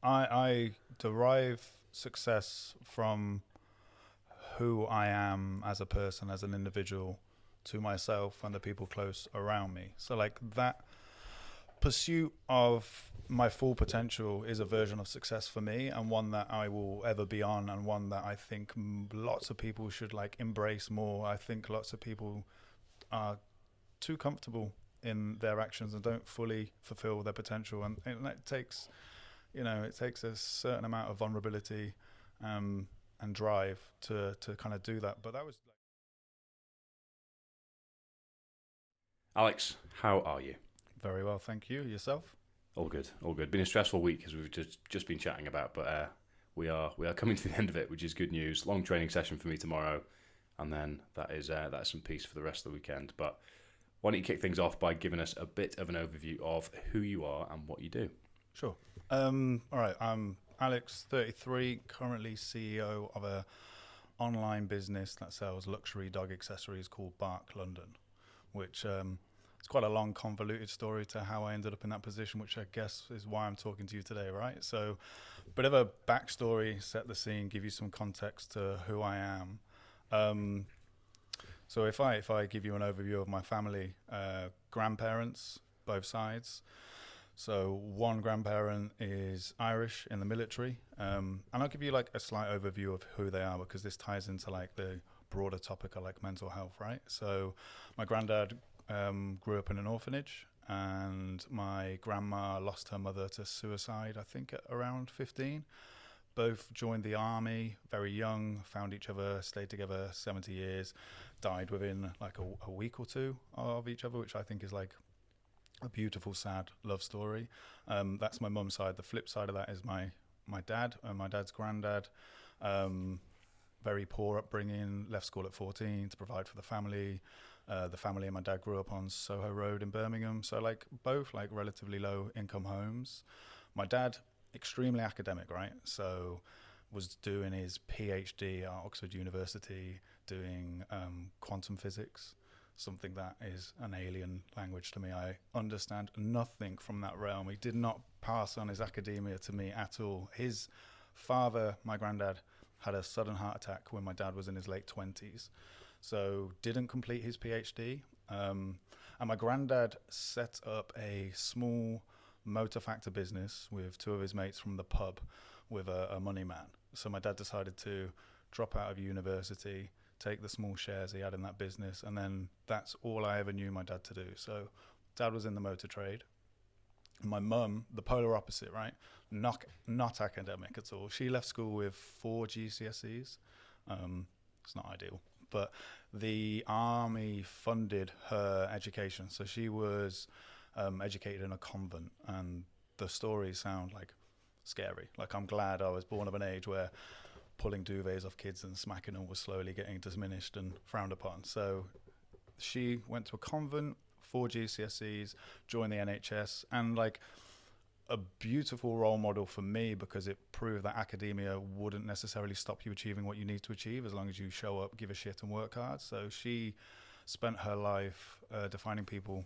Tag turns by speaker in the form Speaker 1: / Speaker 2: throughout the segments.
Speaker 1: I derive success from who I am as a person, as an individual, to myself and the people close around me. So like that pursuit of my full potential is a version of success for me, and one that I will ever be on, and one that I think lots of people should like embrace more. I think lots of people are too comfortable in their actions and don't fully fulfill their potential, and it takes, it takes a certain amount of vulnerability and drive to kind of do that. But that was
Speaker 2: Alex, how are you?
Speaker 1: very well, thank you. Yourself?
Speaker 2: All good, all good. Been a stressful week as we've just been chatting about, but we are coming to the end of it, which is good news. Long training session for me tomorrow, and then that's some peace for the rest of the weekend. But why don't you kick things off by giving us a bit of an overview of who you are and what you do?
Speaker 1: Sure. All right. I'm Alex, 33, currently CEO of a online business that sells luxury dog accessories called Barc London, which it's quite a long, convoluted story to how I ended up in that position, which I guess is why I'm talking to you today, right? So, bit of a backstory, set the scene, give you some context to who I am. So if I give you an overview of my family, grandparents, both sides. So one grandparent is Irish in the military, and I'll give you like a slight overview of who they are because this ties into like the broader topic of like mental health, right? So my granddad grew up in an orphanage, and my grandma lost her mother to suicide, I think at around 15. Both joined the army very young, found each other, stayed together 70 years, died within like a week or two of each other, which I think is like a beautiful, sad love story. That's my mum's side. The flip side of that is my dad and my dad's granddad. Very poor upbringing, left school at 14 to provide for the family. The family and my dad grew up on Soho Road in Birmingham. So like both like relatively low income homes. My dad, extremely academic, right? So was doing his PhD at Oxford University, doing quantum physics, something that is an alien language to me. I understand nothing from that realm. He did not pass on his academia to me at all. His father, my granddad, had a sudden heart attack when my dad was in his late 20s. So didn't complete his PhD. And my granddad set up a small motor factor business with two of his mates from the pub with a money man. So my dad decided to drop out of university, take the small shares he had in that business, and then that's all I ever knew my dad to do. So dad was in the motor trade. My mum, the polar opposite, right? Not academic at all. She left school with 4 GCSEs. It's not ideal, but the army funded her education. So she was educated in a convent, and the stories sound like scary. Like I'm glad I was born of an age where pulling duvets off kids and smacking them was slowly getting diminished and frowned upon. So she went to a convent, 4 GCSEs, joined the NHS, and like a beautiful role model for me because it proved that academia wouldn't necessarily stop you achieving what you need to achieve as long as you show up, give a shit, and work hard. So she spent her life defining people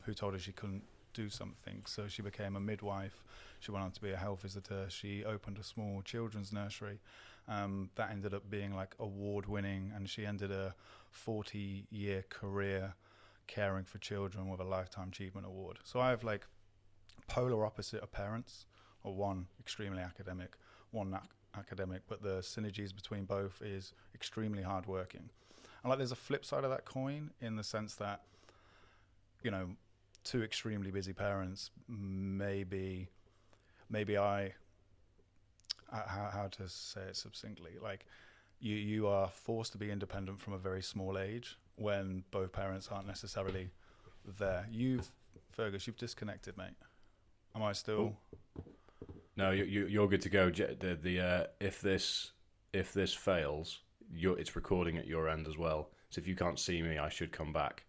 Speaker 1: who told her she couldn't do something. So she became a midwife. She went on to be a health visitor. She opened a small children's nursery that ended up being like award winning, and she ended a 40-year career caring for children with a lifetime achievement award. So I have like polar opposite of parents, or one extremely academic, one not academic, but the synergies between both is extremely hardworking. And like there's a flip side of that coin in the sense that, two extremely busy parents, maybe I how to say it succinctly, like you are forced to be independent from a very small age when both parents aren't necessarily there. Fergus, you've disconnected, mate. Am I still?
Speaker 2: No, you're good to go. If this fails, it's recording at your end as well. So if you can't see me, I should come back.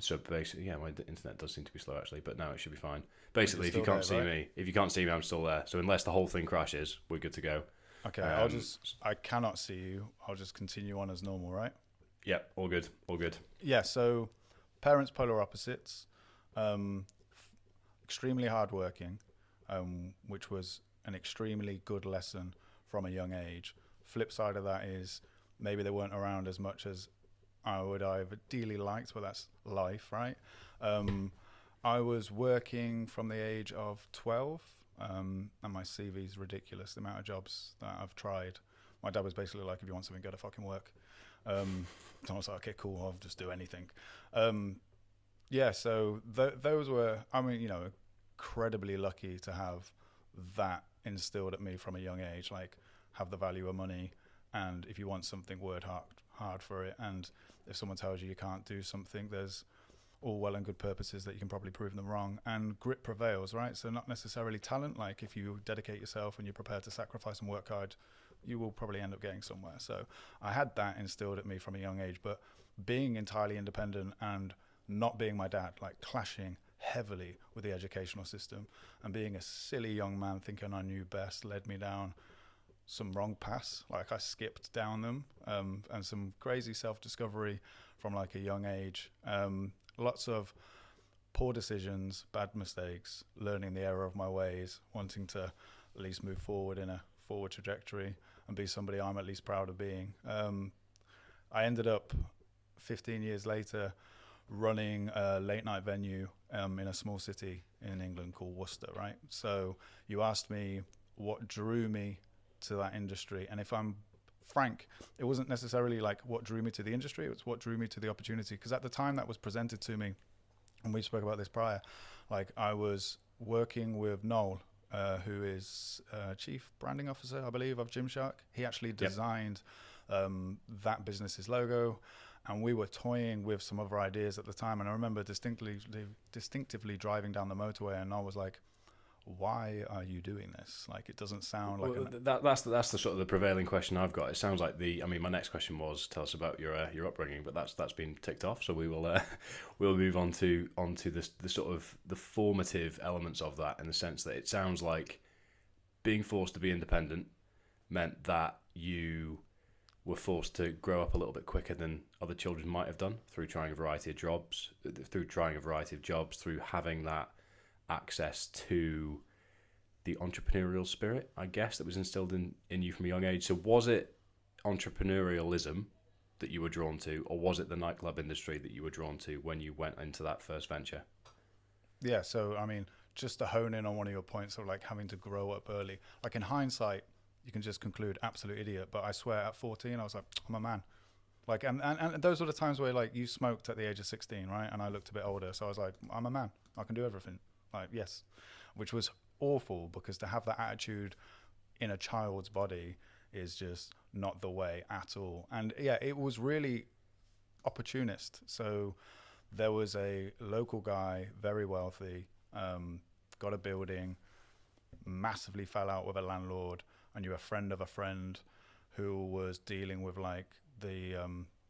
Speaker 2: So basically, yeah, my internet does seem to be slow actually, but no, it should be fine. Basically, if you can't see me, I'm still there. So unless the whole thing crashes, we're good to go.
Speaker 1: Okay, I cannot see you. I'll just continue on as normal, right?
Speaker 2: Yep, all good, all good.
Speaker 1: Yeah, so parents polar opposites, extremely hardworking, which was an extremely good lesson from a young age. Flip side of that is maybe they weren't around as much as I've ideally liked, but that's life, right? I was working from the age of 12, and my CV is ridiculous, the amount of jobs that I've tried. My dad was basically like, if you want something, go to fucking work. So I was like, okay, cool, I'll just do anything. So those were, incredibly lucky to have that instilled at me from a young age, like have the value of money, and if you want something, work hard for it. And if someone tells you can't do something, there's all well and good purposes that you can probably prove them wrong, and grit prevails, right? So not necessarily talent, like if you dedicate yourself and you're prepared to sacrifice and work hard, you will probably end up getting somewhere. So I had that instilled at me from a young age, but being entirely independent and not being my dad, like clashing heavily with the educational system, and being a silly young man thinking I knew best, led me down some wrong paths. Like I skipped down them, and some crazy self-discovery from like a young age. Lots of poor decisions, bad mistakes, learning the error of my ways, wanting to at least move forward in a forward trajectory and be somebody I'm at least proud of being. I ended up 15 years later running a late night venue in a small city in England called Worcester, right? So you asked me what drew me to that industry, and if I'm frank, it wasn't necessarily like what drew me to the industry, it was what drew me to the opportunity, because at the time that was presented to me, and we spoke about this prior, like I was working with Noel, who is chief branding officer, I believe, of Gymshark. He actually designed that business's logo, and we were toying with some other ideas at the time. And I remember distinctively driving down the motorway, and I was like, why are you doing this? Like, it doesn't sound like
Speaker 2: that's the sort of the prevailing question I've got. It sounds like my next question was, tell us about your upbringing, but that's been ticked off. So we will we'll move on to the sort of the formative elements of that, in the sense that it sounds like being forced to be independent meant that you were forced to grow up a little bit quicker than other children might have done, through trying a variety of jobs, through having that access to the entrepreneurial spirit, I guess, that was instilled in you from a young age. So was it entrepreneurialism that you were drawn to, or was it the nightclub industry that you were drawn to when you went into that first venture?
Speaker 1: Yeah, so I mean, just to hone in on one of your points of like having to grow up early, like in hindsight, you can just conclude absolute idiot, but I swear at 14, I was like, I'm a man. Like, and those were the times where like you smoked at the age of 16, right? And I looked a bit older, so I was like, I'm a man. I can do everything. Like, yes, which was awful, because to have that attitude in a child's body is just not the way at all. And yeah, it was really opportunist. So there was a local guy, very wealthy, got a building, massively fell out with a landlord, and you're a friend of a friend who was dealing with like the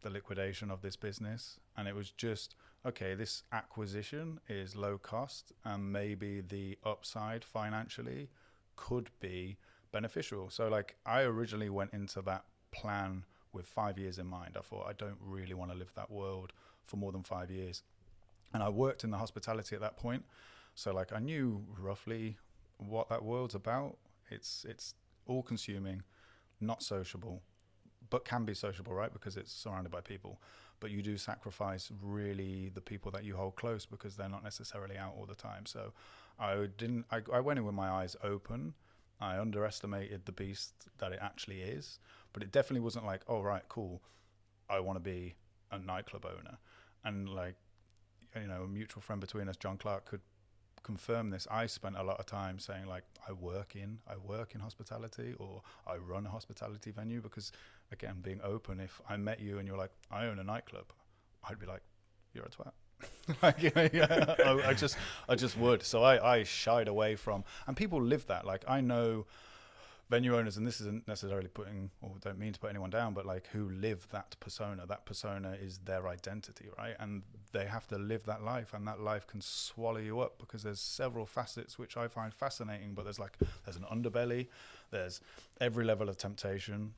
Speaker 1: liquidation of this business. And it was just, okay, this acquisition is low cost, and maybe the upside financially could be beneficial. So like I originally went into that plan with 5 years in mind. I thought, I don't really want to live that world for more than 5 years. And I worked in the hospitality at that point. So like I knew roughly what that world's about. It's all consuming, not sociable, but can be sociable, right? Because it's surrounded by people. But you do sacrifice really the people that you hold close, because they're not necessarily out all the time. So I went in with my eyes open. I underestimated the beast that it actually is, but it definitely wasn't like, oh, right, cool, I want to be a nightclub owner. And like, you know, a mutual friend between us, John Clark, could confirm this. I spent a lot of time saying like, I work in hospitality, or I run a hospitality venue, because again, being open, if I met you and you're like, I own a nightclub, I'd be like, you're a twat. Like, yeah, I just would. So I shied away from, and people live that. Like I know venue owners, and this isn't necessarily putting, or don't mean to put anyone down, but like who live that persona. That persona is their identity, right? And they have to live that life, and that life can swallow you up, because there's several facets which I find fascinating. But there's an underbelly, there's every level of temptation,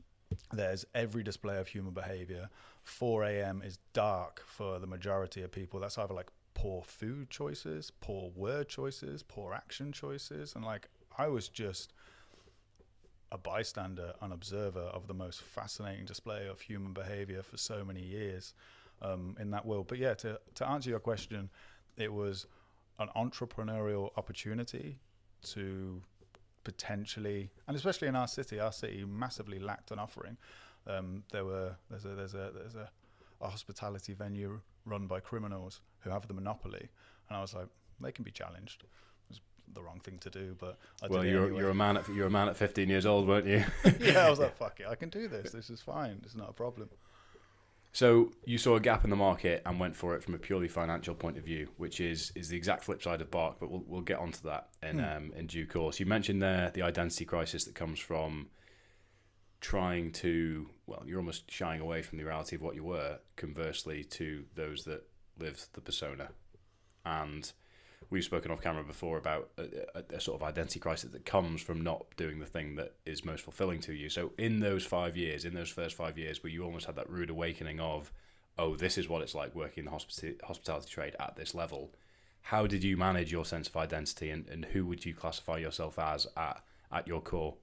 Speaker 1: there's every display of human behavior. 4 a.m. is dark for the majority of people. That's either like poor food choices, poor word choices, poor action choices. And like, I was just a bystander, an observer of the most fascinating display of human behavior for so many years in that world. But yeah, to answer your question, it was an entrepreneurial opportunity to potentially, and especially in our city massively lacked an offering. There's a hospitality venue run by criminals who have the monopoly, and I was like, they can be challenged. It was the wrong thing to do, but I did it anyway.
Speaker 2: You're a man at 15 years old, weren't you?
Speaker 1: Yeah, I was like, fuck it, I can do this. This is fine. It's not a problem.
Speaker 2: So you saw a gap in the market and went for it from a purely financial point of view, which is the exact flip side of Barc, but we'll get onto that in due course. You mentioned there the identity crisis that comes from trying to, well, you're almost shying away from the reality of what you were, conversely to those that lived the persona. And we've spoken off camera before about a sort of identity crisis that comes from not doing the thing that is most fulfilling to you. So in those first 5 years, where you almost had that rude awakening of, oh, this is what it's like working in the hospitality trade at this level, how did you manage your sense of identity, and who would you classify yourself as at your core?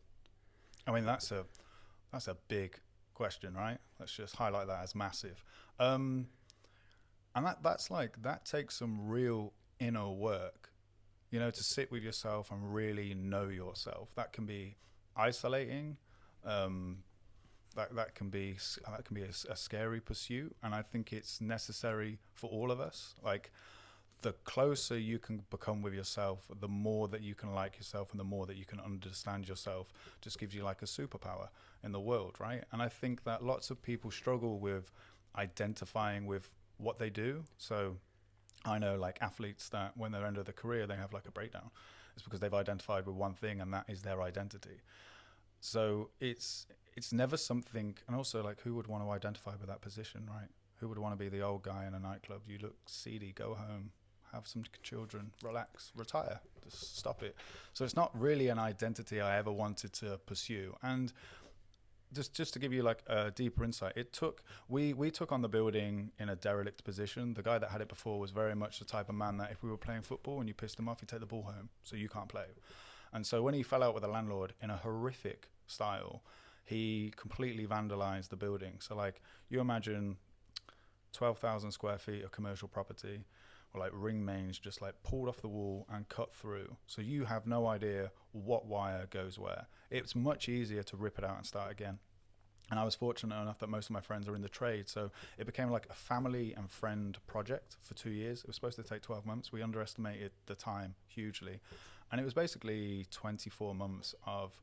Speaker 1: I mean, that's a big question, right? Let's just highlight that as massive. And that takes some real inner work, to sit with yourself and really know yourself. That can be isolating. That can be a scary pursuit, and I think it's necessary for all of us. Like, the closer you can become with yourself, the more that you can like yourself, and the more that you can understand yourself, just gives you like a superpower in the world, right? And I think that lots of people struggle with identifying with what they do. So I know like athletes that when they're end of their career, they have like a breakdown. It's because they've identified with one thing, and that is their identity. So it's never something, and also like, who would want to identify with that position, right? Who would want to be the old guy in a nightclub? You look seedy, go home, have some children, relax, retire, just stop it. So it's not really an identity I ever wanted to pursue. And just to give you like a deeper insight, we took on the building in a derelict position. The guy that had it before was very much the type of man that if we were playing football and you pissed him off, he'd take the ball home, so you can't play. And so when he fell out with the landlord in a horrific style, he completely vandalized the building. So like, you imagine 12,000 square feet of commercial property, or like ring mains just like pulled off the wall and cut through. So you have no idea what wire goes where. It's much easier to rip it out and start again. And I was fortunate enough that most of my friends are in the trade. So it became like a family and friend project for 2 years. It was supposed to take 12 months. We underestimated the time hugely. And it was basically 24 months of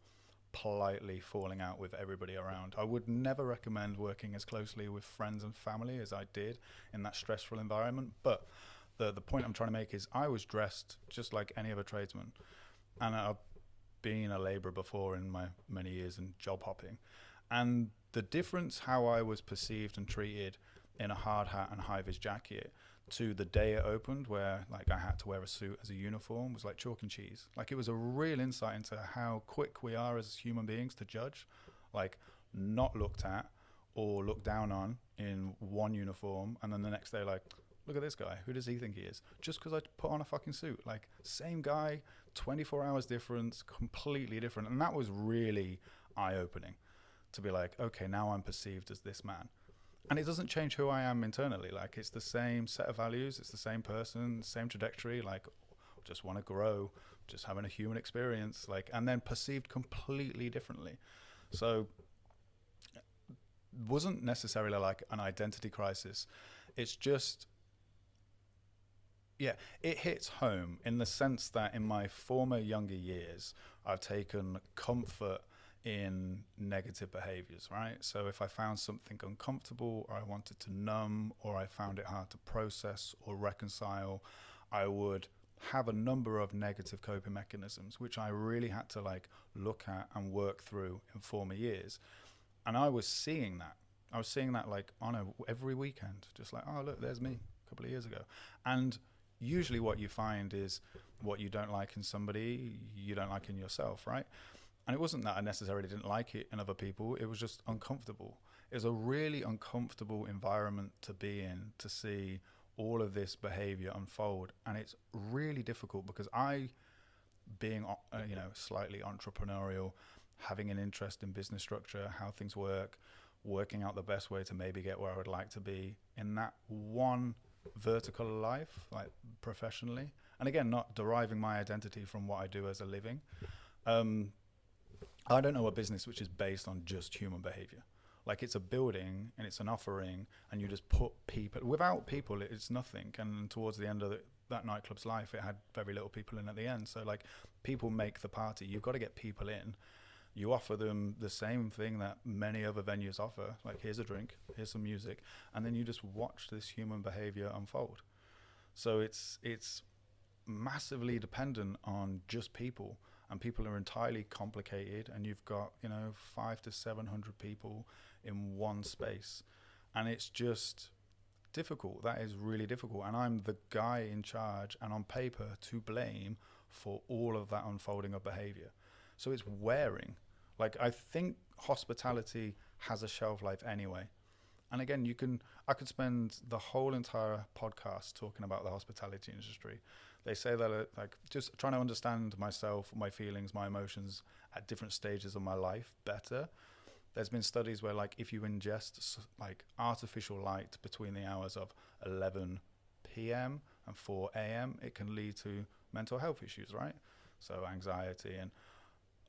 Speaker 1: politely falling out with everybody around. I would never recommend working as closely with friends and family as I did in that stressful environment. But the point I'm trying to make is, I was dressed just like any other tradesman. And I've been a labourer before in my many years in job hopping. And the difference how I was perceived and treated in a hard hat and high-vis jacket to the day it opened, where like I had to wear a suit as a uniform, was like chalk and cheese. Like, it was a real insight into how quick we are as human beings to judge, like not looked at or looked down on in one uniform, and then the next day like, look at this guy, who does he think he is? Just because I put on a fucking suit. Like, same guy, 24 hours difference, completely different. And that was really eye-opening, to be like, okay, now I'm perceived as this man. And it doesn't change who I am internally. Like, it's the same set of values, it's the same person, same trajectory, like, just want to grow, just having a human experience, like, and then perceived completely differently. So it wasn't necessarily like an identity crisis. It's just, yeah, it hits home in the sense that in my former younger years, I've taken comfort in negative behaviors, right? So if I found something uncomfortable, or I wanted to numb, or I found it hard to process or reconcile, I would have a number of negative coping mechanisms, which I really had to like look at and work through in former years. And I was seeing that like on every weekend, just like, oh, look, there's me a couple of years ago. And usually what you find is what you don't like in somebody, you don't like in yourself, right? And it wasn't that I necessarily didn't like it in other people, it was just uncomfortable. It was a really uncomfortable environment to be in, to see all of this behavior unfold. And it's really difficult because being slightly entrepreneurial, having an interest in business structure, how things work, working out the best way to maybe get where I would like to be in that one vertical life, like professionally. And again, not deriving my identity from what I do as a living. I don't know a business which is based on just human behavior. Like, it's a building and it's an offering, and you just put people. Without people, it's nothing. And towards the end of that nightclub's life, it had very little people in at the end. So, like, people make the party. You've got to get people in. You offer them the same thing that many other venues offer. Like, here's a drink, here's some music, and then you just watch this human behavior unfold. So it's massively dependent on just people. And people are entirely complicated, and you've got 500 to 700 people in one space, and it's just difficult. That is really difficult, and I'm the guy in charge and on paper to blame for all of that unfolding of behavior. So it's wearing. Like, I think hospitality has a shelf life anyway. And again, I could spend the whole entire podcast talking about the hospitality industry. They say that, like, just trying to understand myself, my feelings, my emotions at different stages of my life better. There's been studies where, like, if you ingest like artificial light between the hours of 11 p.m. and 4 a.m., it can lead to mental health issues, right? So anxiety and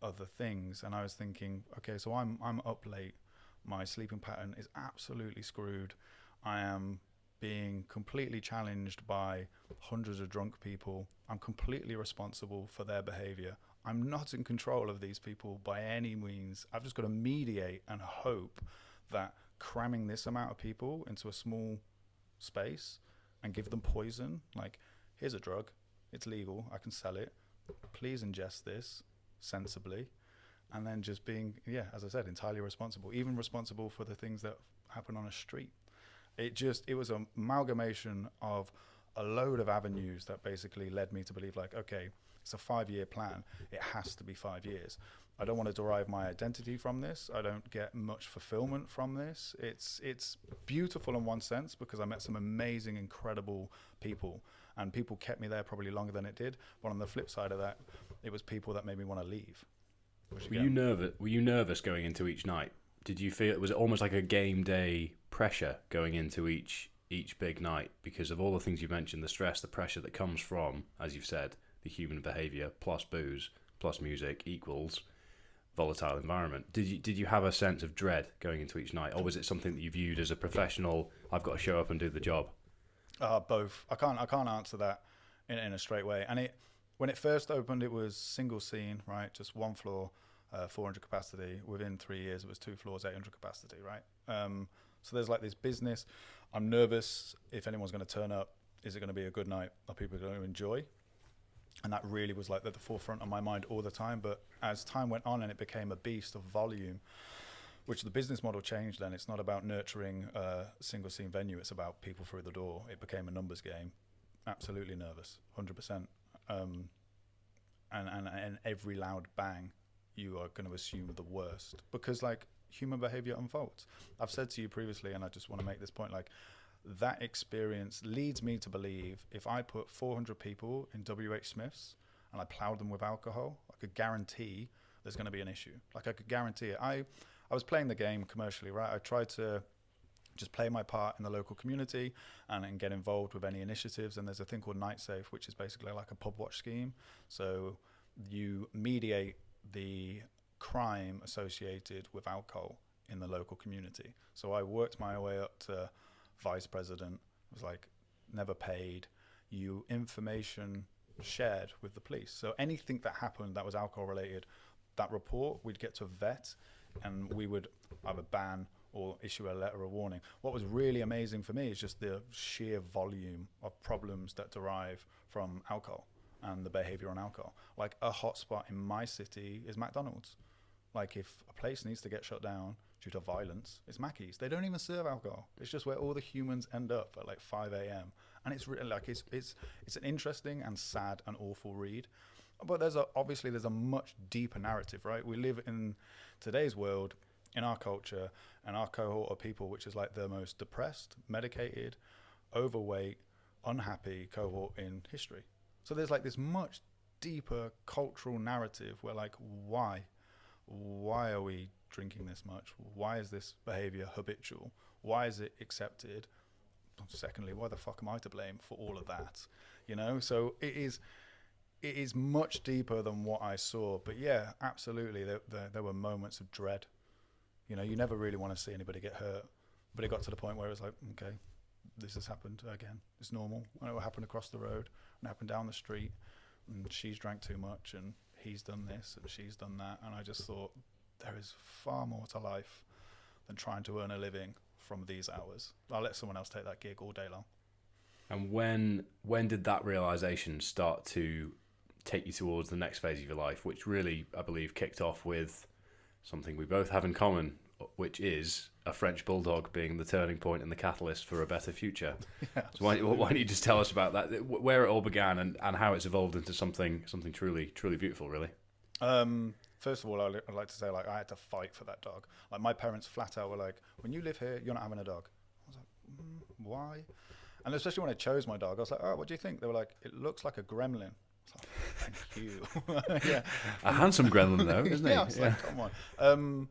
Speaker 1: other things. And I was thinking, okay, so I'm up late. My sleeping pattern is absolutely screwed. I am being completely challenged by hundreds of drunk people. I'm completely responsible for their behavior. I'm not in control of these people by any means. I've just got to mediate and hope that cramming this amount of people into a small space and give them poison, like, here's a drug, it's legal, I can sell it, please ingest this sensibly. And then just being, as I said, entirely responsible, even responsible for the things that happen on a street. It was an amalgamation of a load of avenues that basically led me to believe, like, okay, it's a 5-year plan. It has to be 5 years. I don't want to derive my identity from this. I don't get much fulfillment from this. It's beautiful in one sense because I met some amazing, incredible people, and people kept me there probably longer than it did. But on the flip side of that, it was people that made me want to leave.
Speaker 2: Were you nervous going into each night? Did you feel, was it almost like a game day pressure going into each big night because of all the things you mentioned, the stress, the pressure that comes from, as you've said, the human behaviour plus booze plus music equals volatile environment? Did you have a sense of dread going into each night, or was it something that you viewed as a professional, I've got to show up and do the job?
Speaker 1: Both. I can't answer that in a straight way. And when it first opened, it was single scene, right? Just one floor, 400 capacity. Within 3 years, it was 2 floors, 800 capacity, right? So there's like this business. I'm nervous if anyone's going to turn up. Is it going to be a good night? Are people going to enjoy? And that really was like at the forefront of my mind all the time. But as time went on and it became a beast of volume, which the business model changed then, it's not about nurturing a single scene venue. It's about people through the door. It became a numbers game. Absolutely nervous, 100%. And every loud bang, you are going to assume the worst because, like, human behavior unfolds. I've said to you previously, and I just want to make this point, like, that experience leads me to believe if I put 400 people in WH Smith's and I plowed them with alcohol, I could guarantee there's going to be an issue. Like, I could guarantee it. I was playing the game commercially, right? I tried to just play my part in the local community and get involved with any initiatives. And there's a thing called Night Safe, which is basically like a pub watch scheme. So you mediate the crime associated with alcohol in the local community. So I worked my way up to vice president. It was like never paid. You information shared with the police. So anything that happened that was alcohol related, that report we'd get to vet, and we would either ban or issue a letter of warning. What was really amazing for me is just the sheer volume of problems that derive from alcohol and the behavior on alcohol. Like, a hotspot in my city is McDonald's. Like, if a place needs to get shut down due to violence, it's Mackey's. They don't even serve alcohol. It's just where all the humans end up at like 5 a.m. And it's really like it's an interesting and sad and awful read. But there's a much deeper narrative, right? We live in today's world, in our culture, and our cohort of people, which is like the most depressed, medicated, overweight, unhappy cohort in history. So there's like this much deeper cultural narrative where like, why are we drinking this much? Why is this behavior habitual? Why is it accepted? Secondly, why the fuck am I to blame for all of that? You know, so it is much deeper than what I saw. But yeah, absolutely, there were moments of dread. You know, you never really want to see anybody get hurt, but it got to the point where it was like, okay, this has happened again. It's normal. And it happened across the road, and it happened down the street, and she's drank too much, and he's done this, and she's done that. And I just thought, there is far more to life than trying to earn a living from these hours. I'll let someone else take that gig all day long.
Speaker 2: And when did that realization start to take you towards the next phase of your life, which really, I believe, kicked off with something we both have in common, which is a French bulldog being the turning point and the catalyst for a better future? Yeah, so why don't you just tell us about that, where it all began and how it's evolved into something truly beautiful, really?
Speaker 1: First of all, I'd like to say, like, I had to fight for that dog. Like, my parents flat out were like, when you live here, you're not having a dog. I was like, why? And especially when I chose my dog, I was like, oh, what do you think? They were like, it looks like a gremlin. I was like, thank you. Yeah.
Speaker 2: A handsome gremlin, though, isn't he?
Speaker 1: Yeah, I was like, come on.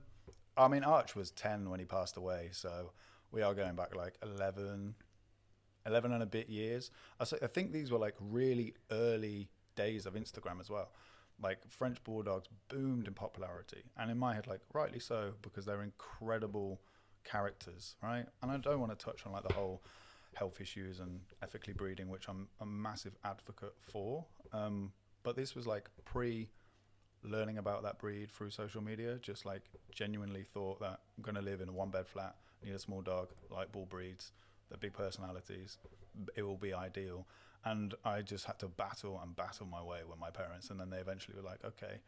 Speaker 1: I mean, Arch was 10 when he passed away, so we are going back like 11 and a bit years. I think these were like really early days of Instagram as well. Like, French Bulldogs boomed in popularity, and in my head, like, rightly so, because they're incredible characters, right? And I don't want to touch on like the whole health issues and ethically breeding, which I'm a massive advocate for. But this was like learning about that breed through social media. Just like genuinely thought that I'm going to live in a 1-bed flat, need a small dog, like bull breeds, they're big personalities, it will be ideal. And I just had to battle my way with my parents. And then they eventually were like, okay,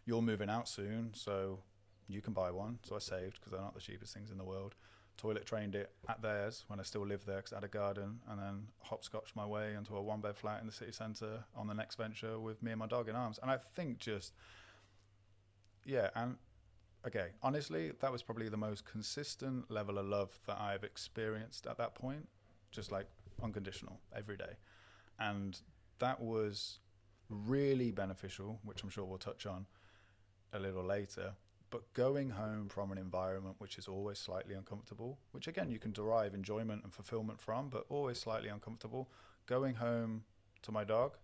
Speaker 1: you're moving out soon, so you can buy one. So I saved, because they're not the cheapest things in the world. Toilet trained it at theirs when I still lived there, because I had a garden, and then hopscotched my way into a 1-bed flat in the city centre on the next venture with me and my dog in arms. And I think and okay, honestly, that was probably the most consistent level of love that I've experienced at that point, just like unconditional every day. And that was really beneficial, which I'm sure we'll touch on a little later. But going home from an environment which is always slightly uncomfortable, which again, you can derive enjoyment and fulfillment from, but always slightly uncomfortable. Going home to my dog,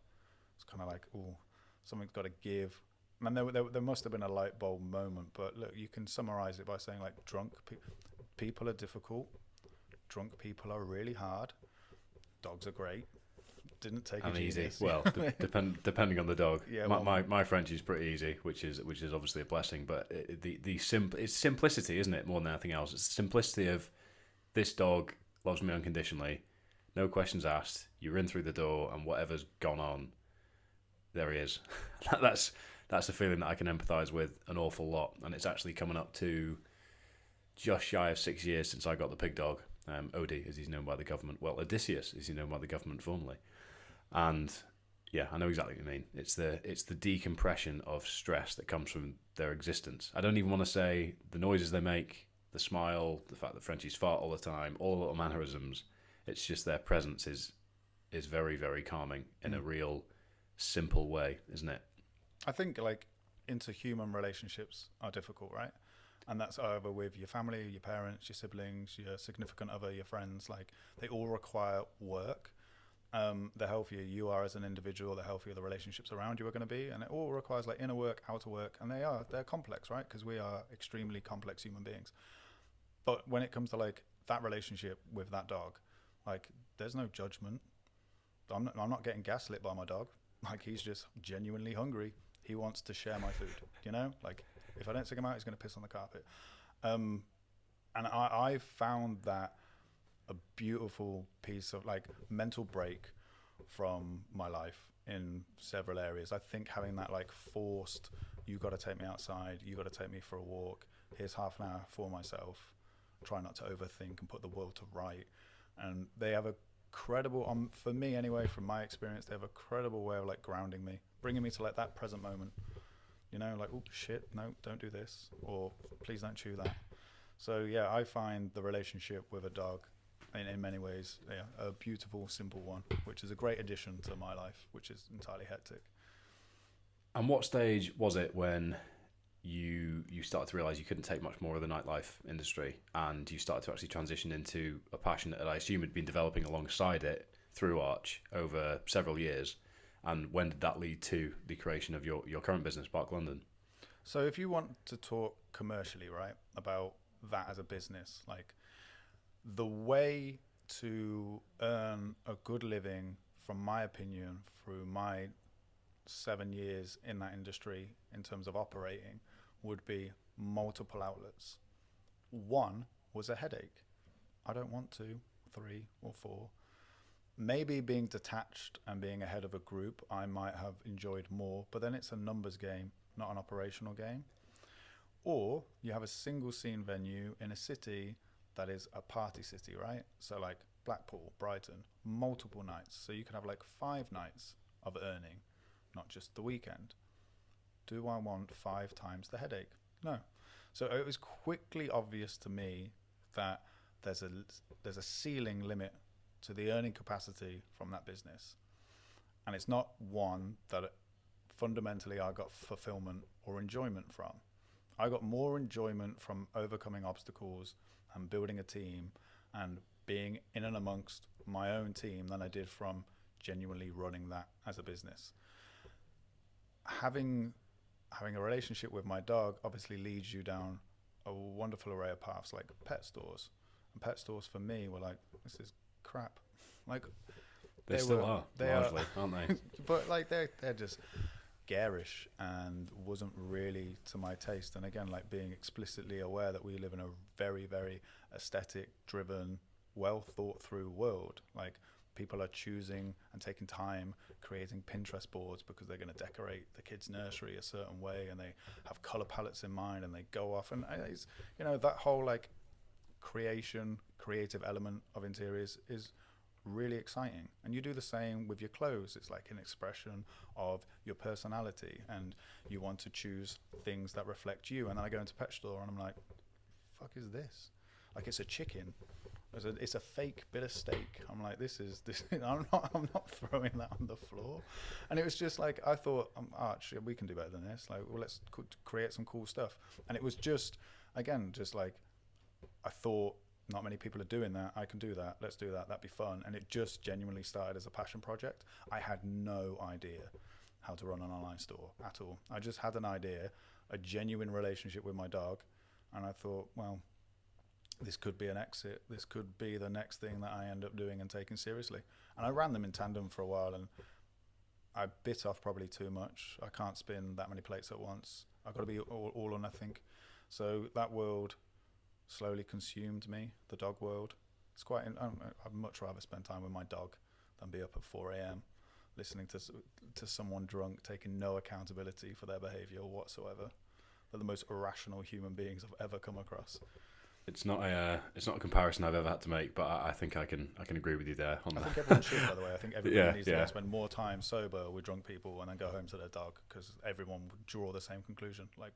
Speaker 1: it's kind of like, oh, something's got to give. And there must have been a light bulb moment, but look, you can summarize it by saying, like, drunk people are difficult. Drunk people are really hard. Dogs are great. Didn't take it
Speaker 2: easy. Well, depending on the dog. Yeah, my French is pretty easy, which is obviously a blessing. But it's simplicity, isn't it? More than anything else, it's the simplicity of this dog loves me unconditionally, no questions asked. You're in through the door, and whatever's gone on, there he is. That's a feeling that I can empathise with an awful lot, and it's actually coming up to just shy of 6 years since I got the pig dog. Odie, as he's known by the government. Well, Odysseus, as he's known by the government formally. And yeah, I know exactly what you mean. It's the decompression of stress that comes from their existence. I don't even want to say the noises they make, the smile, the fact that Frenchies fart all the time, all the little mannerisms. It's just their presence is very, very calming in a real simple way, isn't it?
Speaker 1: I think like interhuman relationships are difficult, right? And that's either with your family, your parents, your siblings, your significant other, your friends. Like, they all require work. The healthier you are as an individual, the healthier the relationships around you are going to be. And it all requires like inner work, outer work. And they're complex, right? Because we are extremely complex human beings. But when it comes to like that relationship with that dog, like, there's no judgment. I'm not getting gaslit by my dog. Like, he's just genuinely hungry. He wants to share my food, you know? Like, if I don't take him out, he's going to piss on the carpet. And I found that a beautiful piece of like mental break from my life in several areas. I think having that like forced, you got to take me outside, you got to take me for a walk, here's half an hour for myself, try not to overthink and put the world to right. And they have a credible, for me anyway, from my experience, they have a credible way of like grounding me, bringing me to like that present moment. You know, like, oh, shit, no, don't do this. Or please don't chew that. So, yeah, I find the relationship with a dog in many ways, a beautiful, simple one, which is a great addition to my life, which is entirely hectic.
Speaker 2: And what stage was it when you started to realise you couldn't take much more of the nightlife industry, and you started to actually transition into a passion that I assume had been developing alongside it through Arch over several years? And when did that lead to the creation of your current business, Barc London?
Speaker 1: So if you want to talk commercially, right, about that as a business, like the way to earn a good living, from my opinion, through my 7 years in that industry in terms of operating, would be multiple outlets. One was a headache. I don't want 2, 3 or 4. Maybe being detached and being ahead of a group, I might have enjoyed more, but then it's a numbers game, not an operational game. Or you have a single scene venue in a city that is a party city, right? So like Blackpool, Brighton, multiple nights. So you can have like 5 nights of earning, not just the weekend. Do I want 5 times the headache? No. So it was quickly obvious to me that there's a ceiling limit to the earning capacity from that business. And it's not one that fundamentally I got fulfillment or enjoyment from. I got more enjoyment from overcoming obstacles and building a team and being in and amongst my own team than I did from genuinely running that as a business. Having a relationship with my dog obviously leads you down a wonderful array of paths, like pet stores. And pet stores for me were like, this is crap. Like
Speaker 2: they still are, largely, aren't they?
Speaker 1: But like they're just garish and wasn't really to my taste. And again, like being explicitly aware that we live in a very, very aesthetic driven, well thought through world. Like people are choosing and taking time creating Pinterest boards because they're going to decorate the kids' nursery a certain way, and they have color palettes in mind, and they go off, and it's, that whole like creative element of interiors is really exciting. And you do the same with your clothes. It's like an expression of your personality, and you want to choose things that reflect you. And then I go into pet store and I'm like, fuck is this? Like it's a chicken. It's a fake bit of steak. I'm like, this. I'm not throwing that on the floor. And it was just like, I thought, Arch, we can do better than this. Like, well, let's create some cool stuff. And it was just, again, just like, I thought, not many people are doing that. I can do that. Let's do that. That'd be fun. And it just genuinely started as a passion project. I had no idea how to run an online store at all. I just had an idea, a genuine relationship with my dog. And I thought, well, this could be an exit. This could be the next thing that I end up doing and taking seriously. And I ran them in tandem for a while, and I bit off probably too much. I can't spin that many plates at once. I've got to be all or nothing. So that world slowly consumed me, the dog world. It's quite, I'd much rather spend time with my dog than be up at 4 a.m. listening to someone drunk, taking no accountability for their behavior whatsoever. They're the most irrational human beings I've ever come across.
Speaker 2: It's not a comparison I've ever had to make, but I think I can agree with you there on that.
Speaker 1: I think everyone should, by the way. I think everyone needs to spend more time sober with drunk people and then go home to their dog, because everyone would draw the same conclusion. Like,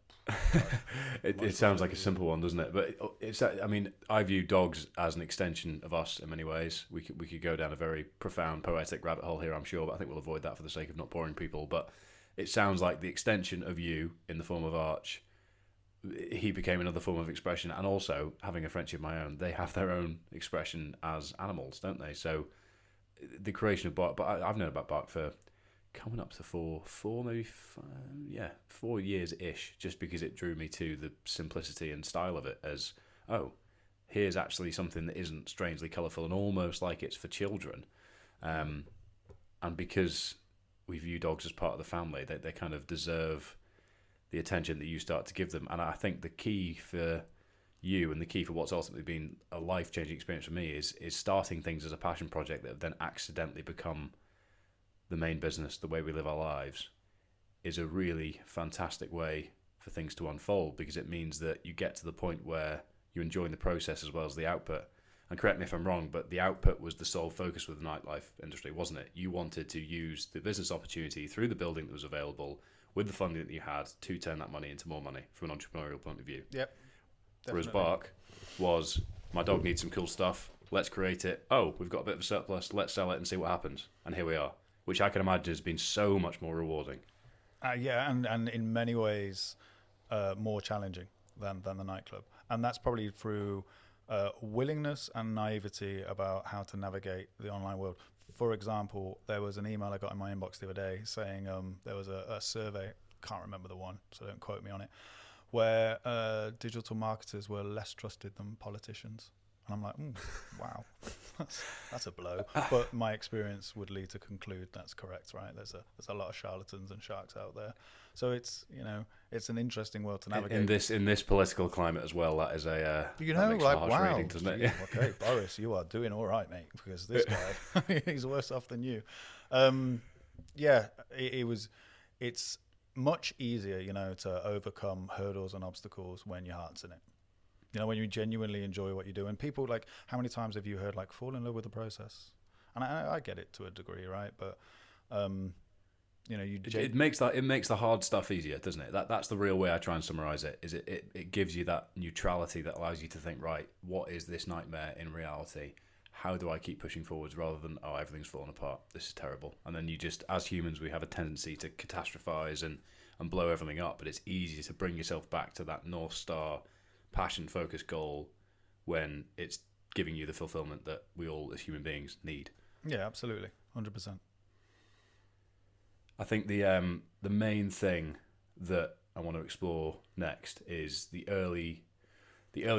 Speaker 2: it sounds like a simple one, doesn't it? But it's. I mean, I view dogs as an extension of us in many ways. We could go down a very profound, poetic rabbit hole here, I'm sure, but I think we'll avoid that for the sake of not boring people. But it sounds like the extension of you in the form of Arch. He became another form of expression, and also having a friendship of my own, they have their own expression as animals, don't they? So the creation of Barc, but I've known about Barc for coming up to 4 years ish, just because it drew me to the simplicity and style of it as, oh, here's actually something that isn't strangely colourful and almost like it's for children. And because we view dogs as part of the family, they kind of deserve the attention that you start to give them. And I think the key for you, and the key for what's ultimately been a life-changing experience for me, is starting things as a passion project that have then accidentally become the main business, the way we live our lives, is a really fantastic way for things to unfold, because it means that you get to the point where you're enjoying the process as well as the output. And correct me if I'm wrong, but the output was the sole focus with the nightlife industry, wasn't it? You wanted to use the business opportunity through the building that was available with the funding that you had to turn that money into more money from an entrepreneurial point of view.
Speaker 1: Yep.
Speaker 2: Whereas Barc was, my dog needs some cool stuff. let's create it. Oh, we've got a bit of a surplus. Let's sell it and see what happens. And here we are, which I can imagine has been so much more rewarding.
Speaker 1: Yeah, and in many ways more challenging than the nightclub. And that's probably through willingness and naivety about how to navigate the online world. For example, there was an email I got in my inbox the other day saying there was a survey, can't remember the one, so don't quote me on it, where digital marketers were less trusted than politicians. And I'm like, wow, that's a blow. But my experience would lead to conclude that's correct, right? There's a lot of charlatans and sharks out there. So it's an interesting world to navigate.
Speaker 2: In this political climate as well. That is that makes
Speaker 1: like
Speaker 2: harsh
Speaker 1: wow,
Speaker 2: reading, doesn't it?
Speaker 1: Okay, Boris, you are doing all right, mate, because this guy he's worse off than you. It's much easier, to overcome hurdles and obstacles when your heart's in it. When you genuinely enjoy what you do. And people, like, how many times have you heard, like, fall in love with the process? And I get it to a degree, right? But,
Speaker 2: it makes the hard stuff easier, doesn't it? That's the real way I try and summarize it. Is it gives you that neutrality that allows you to think, right, what is this nightmare in reality? How do I keep pushing forwards rather than, oh, everything's falling apart. This is terrible. And then you just, as humans, we have a tendency to catastrophize and blow everything up. But it's easy to bring yourself back to that North Star passion focused goal when it's giving you the fulfillment that we all as human beings need.
Speaker 1: Yeah, absolutely. 100%.
Speaker 2: I think the main thing that I want to explore next is the early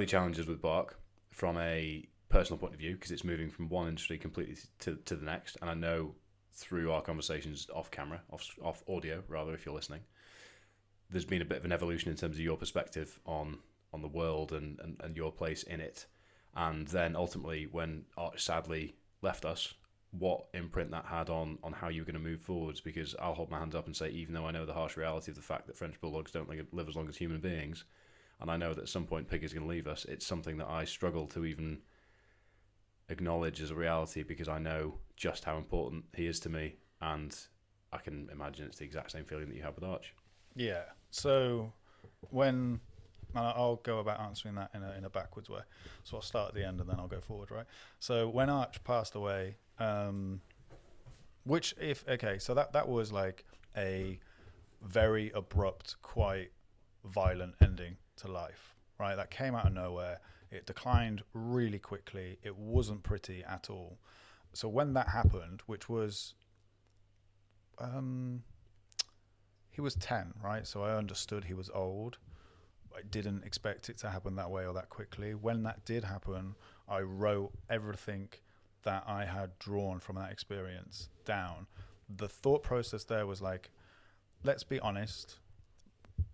Speaker 2: challenges with Barc from a personal point of view, because it's moving from one industry completely to the next. And I know through our conversations off camera, off audio rather, if you're listening, there's been a bit of an evolution in terms of your perspective on the world and your place in it. And then ultimately when Arch sadly left us, what imprint that had on how you were going to move forwards. Because I'll hold my hands up and say, even though I know the harsh reality of the fact that French bulldogs don't live as long as human beings, and I know that at some point Pig is going to leave us, it's something that I struggle to even acknowledge as a reality, because I know just how important he is to me, and I can imagine it's the exact same feeling that you have with Arch.
Speaker 1: Yeah. So when I'll go about answering that in a backwards way. So I'll start at the end and then I'll go forward, right? So when Arch passed away, so that was like a very abrupt, quite violent ending to life, right? That came out of nowhere. It declined really quickly. It wasn't pretty at all. So when that happened, which was, he was 10, right? So I understood he was old. I didn't expect it to happen that way or that quickly. When that did happen, I wrote everything that I had drawn from that experience down. The thought process there was like, let's be honest,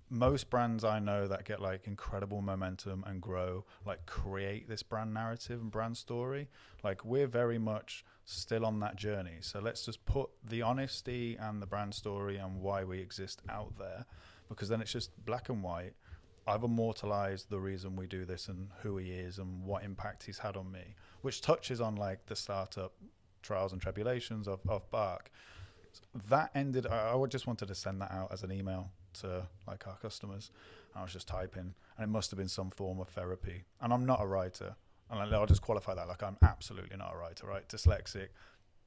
Speaker 1: most brands I know that get like incredible momentum and grow, like create this brand narrative and brand story. Like we're very much still on that journey. So let's just put the honesty and the brand story and why we exist out there, because then it's just black and white. I've immortalized the reason we do this and who he is and what impact he's had on me, which touches on like the startup trials and tribulations of Barc. That ended, I just wanted to send that out as an email to like our customers. I was just typing, and it must have been some form of therapy. And I'm not a writer, and I'll just qualify that, like I'm absolutely not a writer, right? Dyslexic,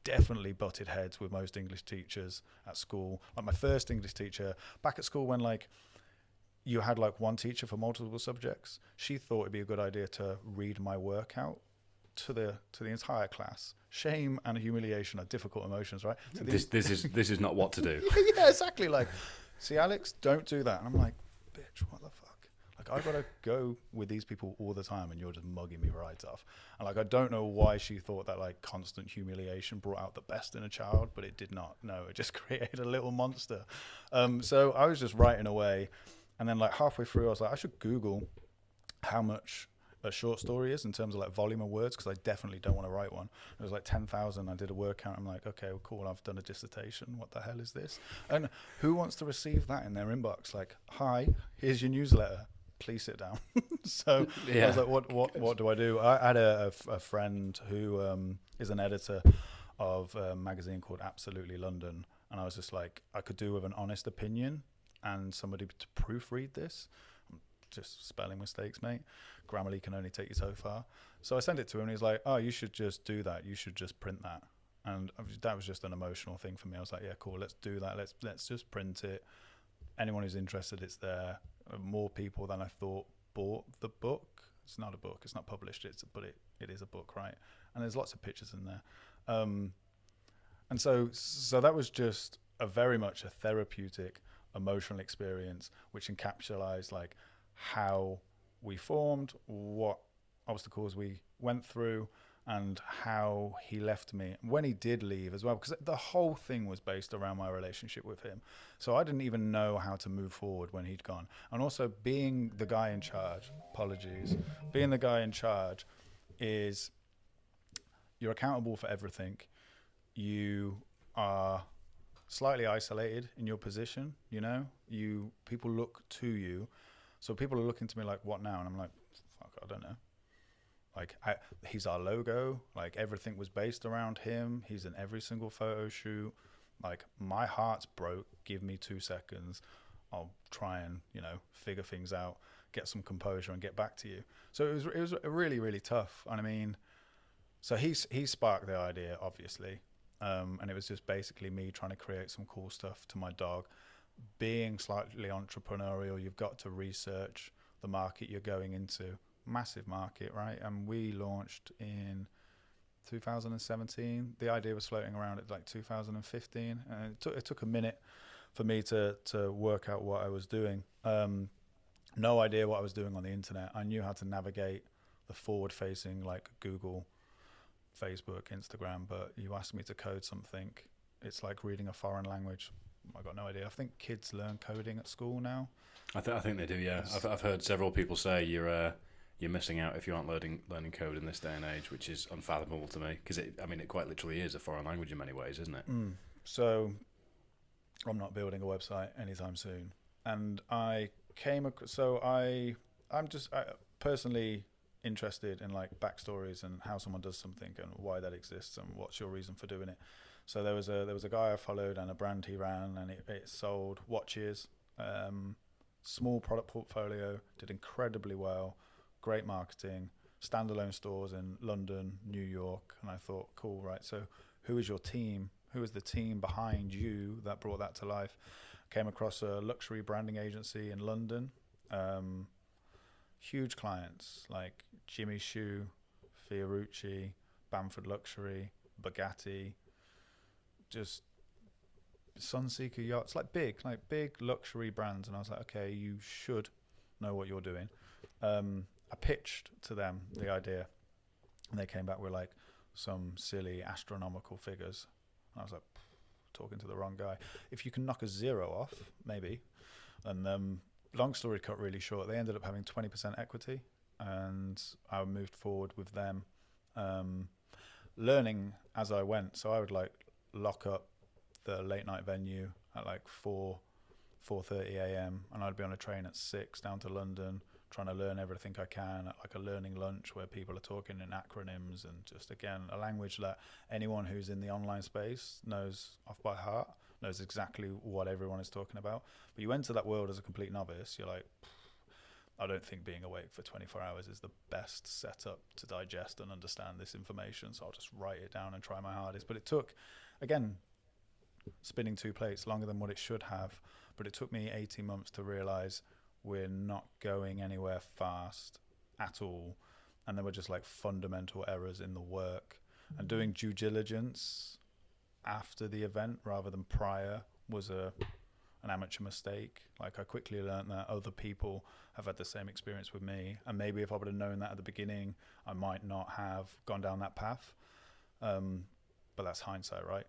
Speaker 1: definitely butted heads with most English teachers at school. Like my first English teacher back at school, when like you had like one teacher for multiple subjects, she thought it'd be a good idea to read my work out to the entire class. Shame and humiliation are difficult emotions, right? So
Speaker 2: this is not what to do.
Speaker 1: Yeah, exactly. Like, see, Alex, don't do that. And I'm like, bitch, what the fuck? Like, I gotta go with these people all the time, and you're just mugging me right off. And like, I don't know why she thought that like constant humiliation brought out the best in a child, but it did not. No, it just created a little monster. So I was just writing away. And then like halfway through, I was like, I should Google how much a short story is in terms of like volume of words, because I definitely don't want to write one. It was like 10,000. I did a word count. I'm like, okay, well, cool. I've done a dissertation. What the hell is this? And who wants to receive that in their inbox? Like, hi, here's your newsletter. Please sit down. So yeah. I was like, what do I do? I had a friend who is an editor of a magazine called Absolutely London. And I was just like, I could do with an honest opinion and somebody to proofread this. just spelling mistakes, mate. Grammarly can only take you so far. So I sent it to him and he's like, oh, you should just do that. You should just print that. And that was just an emotional thing for me. I was like, yeah, cool, let's do that. Let's just print it. Anyone who's interested, it's there. More people than I thought bought the book. It's not a book. It's not published. But it is a book, right? And there's lots of pictures in there. And so that was just very much a therapeutic, emotional experience, which encapsulates like how we formed, what obstacles we went through, and how he left me when he did leave as well, because the whole thing was based around my relationship with him. So I didn't even know how to move forward when he'd gone. And also being the guy in charge, being the guy in charge is you're accountable for everything. You are slightly isolated in your position, you know, people look to you. So people are looking to me like, what now? And I'm like, fuck, I don't know. Like, he's our logo. Like, everything was based around him. He's in every single photo shoot. Like, my heart's broke. Give me 2 seconds. I'll try and, figure things out, get some composure and get back to you. So it was really, really tough. And I mean, so he sparked the idea, obviously. And it was just basically me trying to create some cool stuff to my dog. Being slightly entrepreneurial, you've got to research the market you're going into. Massive market, right? And we launched in 2017. The idea was floating around at like 2015, and it took a minute for me to work out what I was doing. No idea what I was doing on the internet. I knew how to navigate the forward-facing like Google, Facebook, Instagram, but you asked me to code something, it's like reading a foreign language. I got no idea. I think kids learn coding at school now.
Speaker 2: I think they do. Yeah, I've heard several people say you're missing out if you aren't learning code in this day and age, which is unfathomable to me, because it quite literally is a foreign language in many ways, isn't it?
Speaker 1: So I'm not building a website anytime soon, and I'm just personally interested in like backstories and how someone does something and why that exists and what's your reason for doing it. So there was a guy I followed and a brand he ran, and it sold watches, small product portfolio, did incredibly well. Great marketing, standalone stores in London, New York. And I thought, cool, right? So who is your team? Who is the team behind you that brought that to life? Came across a luxury branding agency in London. Huge clients like Jimmy Choo, Fiorucci, Bamford Luxury, Bugatti, just Sunseeker yachts, like big luxury brands. And I was like, okay, you should know what you're doing. I pitched to them the idea, and they came back with like some silly astronomical figures. And I was like, talking to the wrong guy. If you can knock a 0 off, maybe. And long story cut really short, they ended up having 20% equity, and I moved forward with them, learning as I went. So I would like lock up the late night venue at like 4:30 a.m. and I'd be on a train at 6 down to London, trying to learn everything I can at like a learning lunch where people are talking in acronyms and just, again, a language that anyone who's in the online space knows off by heart, knows exactly what everyone is talking about. But you enter that world as a complete novice, you're like, I don't think being awake for 24 hours is the best setup to digest and understand this information, so I'll just write it down and try my hardest. But it took, again, spinning 2 plates longer than what it should have, but it took me 18 months to realize we're not going anywhere fast at all, and there were just like fundamental errors in the work. And doing due diligence after the event rather than prior was an amateur mistake. Like, I quickly learned that other people have had the same experience with me, and maybe if I would have known that at the beginning, I might not have gone down that path. But that's hindsight, right?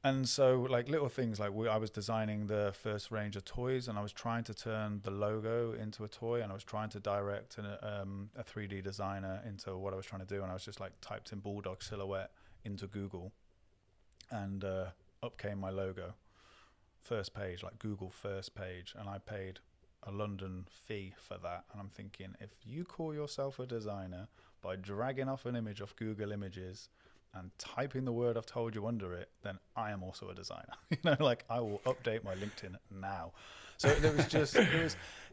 Speaker 1: And so, like, little things like I was designing the first range of toys, and I was trying to turn the logo into a toy, and I was trying to direct a 3D designer into what I was trying to do, and I was just like typed in bulldog silhouette into Google, and up came my logo, first page, like Google first page, and I paid a London fee for that. And I'm thinking, if you call yourself a designer by dragging off an image off Google Images and typing the word I've told you under it, then I am also a designer. Like, I will update my LinkedIn now. So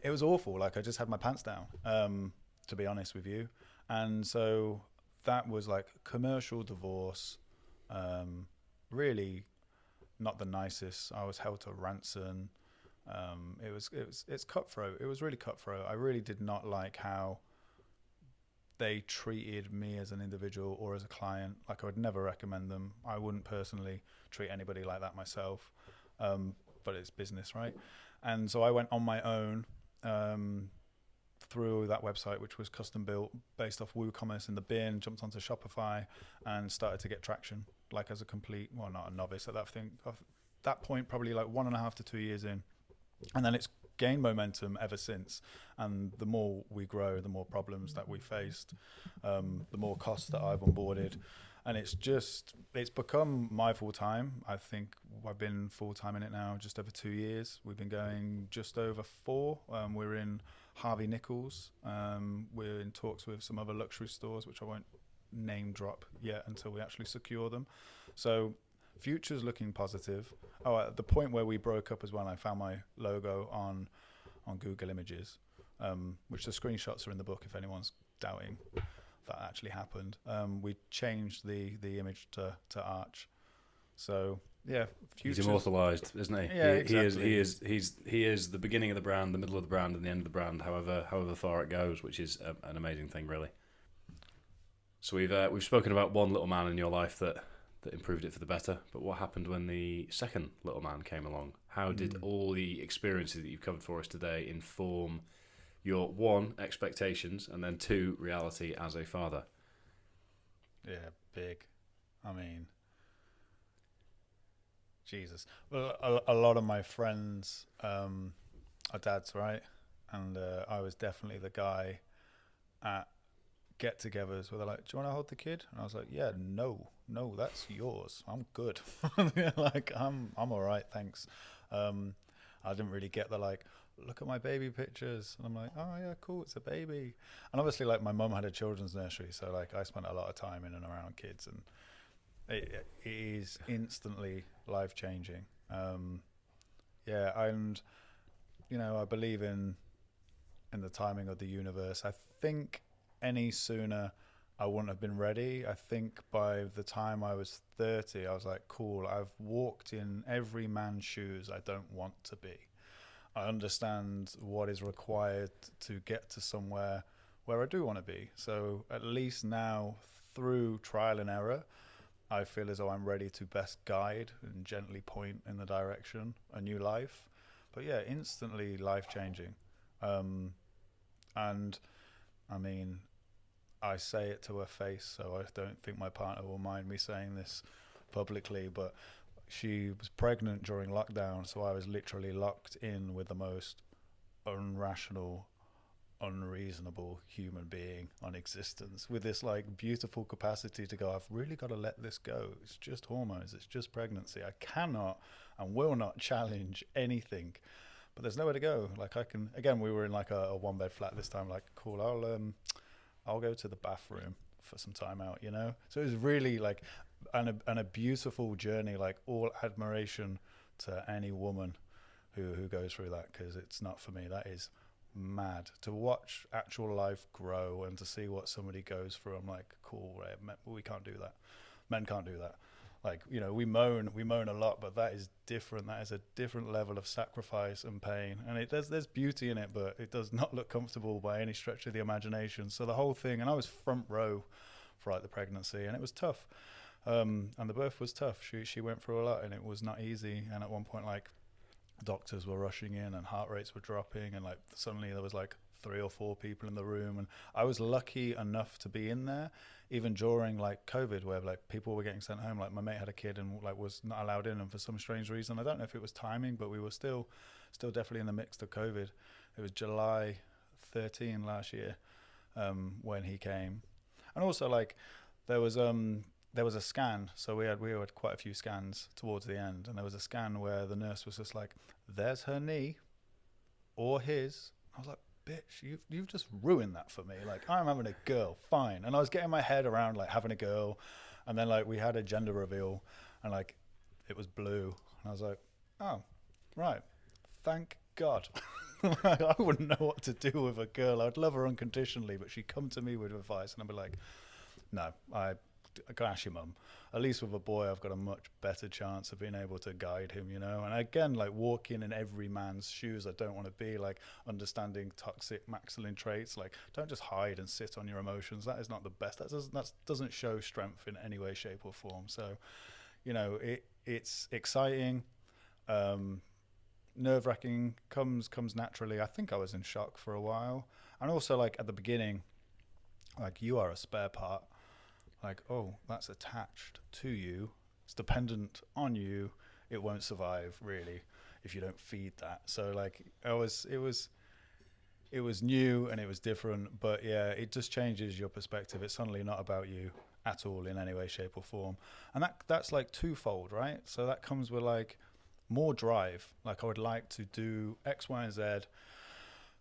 Speaker 1: it was awful. Like I just had my pants down, to be honest with you. And so that was like commercial divorce, really not the nicest. I was held to ransom. It's cutthroat. It was really cutthroat. I really did not like how they treated me as an individual or as a client. Like I would never recommend them. I wouldn't personally treat anybody like that myself. But it's business, right? And so I went on my own through that website, which was custom built based off WooCommerce in the bin, jumped onto Shopify and started to get traction, like as a complete, well, not a novice at that point, probably like 1.5 to 2 years in. And then it's gained momentum ever since. And the more we grow, the more problems that we faced, the more costs that I've onboarded. And it's become my full time. I think I've been full time in it now just over 2 years. We've been going just over 4. We're in Harvey Nichols. We're in talks with some other luxury stores, which I won't name drop yet until we actually secure them. So future's looking positive. Oh, at the point where we broke up as well, I found my logo on Google Images, which the screenshots are in the book if anyone's doubting that actually happened. We changed the image to Arch. So yeah,
Speaker 2: he's immortalized, isn't he?
Speaker 1: Yeah, exactly.
Speaker 2: He is the beginning of the brand, the middle of the brand, and the end of the brand. However far it goes, which is an amazing thing, really. So we've spoken about one little man in your life that improved it for the better. But what happened when the second little man came along? How did all the experiences that you've covered for us today inform your 1, expectations, and then 2, reality as a father?
Speaker 1: Yeah, big. I mean, Jesus. Well, a lot of my friends are dads, right? And I was definitely the guy at get-togethers where they're like, "Do you want to hold the kid?" And I was like, "Yeah, no, that's yours. I'm good. Like I'm all right, thanks." I didn't really get the like, "Look at my baby pictures," and I'm like, "Oh yeah, cool, it's a baby." And obviously, like my mum had a children's nursery, so like I spent a lot of time in and around kids, and it is instantly life changing. Yeah, and I believe in the timing of the universe. I think any sooner I wouldn't have been ready. I think by the time I was 30, I was like, cool, I've walked in every man's shoes I don't want to be. I understand what is required to get to somewhere where I do want to be. So at least now, through trial and error, I feel as though I'm ready to best guide and gently point in the direction, a new life. But yeah, instantly life-changing. And I mean, I say it to her face, so I don't think my partner will mind me saying this publicly, but she was pregnant during lockdown, so I was literally locked in with the most unrational, unreasonable human being on existence, with this like beautiful capacity to go, I've really got to let this go. It's just hormones, it's just pregnancy. I cannot and will not challenge anything, but there's nowhere to go. Like I can, again, we were in like a 1-bed flat this time, like cool, I'll go to the bathroom for some time out, So it was really like and a beautiful journey, like all admiration to any woman who goes through that, because it's not for me. That is mad to watch actual life grow and to see what somebody goes through. I'm like, cool, right? We can't do that. Men can't do that. Like, we moan a lot, but that is different. That is a different level of sacrifice and pain. And there's beauty in it, but it does not look comfortable by any stretch of the imagination. So the whole thing, and I was front row for like the pregnancy, and it was tough. And the birth was tough. She went through a lot, and it was not easy. And at one point, like, doctors were rushing in and heart rates were dropping, and like suddenly there was like 3 or 4 people in the room, and I was lucky enough to be in there even during like COVID, where like people were getting sent home. Like my mate had a kid and like was not allowed in, and for some strange reason, I don't know if it was timing, but we were still definitely in the mix of COVID. It was July 13 last year when he came. And also like there was a scan, so we had quite a few scans towards the end, and there was a scan where the nurse was just like, there's her knee or his. I was like, bitch, you've just ruined that for me. Like, I'm having a girl, fine. And I was getting my head around like having a girl, and then like we had a gender reveal, and like it was blue, and I was like, oh, right, thank God. I wouldn't know what to do with a girl. I'd love her unconditionally, but she'd come to me with advice, and I'd be like, no, I go ask your mum. At least with a boy, I've got a much better chance of being able to guide him, you know. And again, like walking in every man's shoes, I don't want to be like understanding toxic masculine traits. Like, don't just hide and sit on your emotions. That is not the best. That doesn't show strength in any way, shape, or form. So, you know, it's exciting. Nerve-wracking comes naturally. I think I was in shock for a while, and also like at the beginning, like you are a spare part, like, oh, that's attached to you, it's dependent on you, it won't survive really if you don't feed that. So like it was new and it was different, but yeah, it just changes your perspective. It's suddenly not about you at all in any way, shape, or form, and that's like twofold, right? So that comes with like more drive. Like I would like to do X, Y, and Z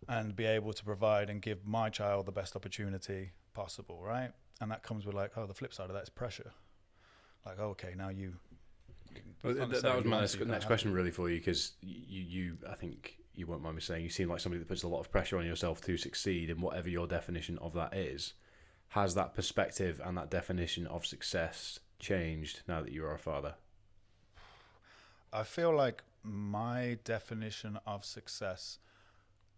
Speaker 1: and be able to provide and give my child the best opportunity possible, right? And that comes with like, oh, the flip side of that is pressure. Like, oh, okay, now you.
Speaker 2: Well, that was my next question really for you, because you, I think you won't mind me saying, you seem like somebody that puts a lot of pressure on yourself to succeed in whatever your definition of that is. Has that perspective and that definition of success changed now that you are a father?
Speaker 1: I feel like my definition of success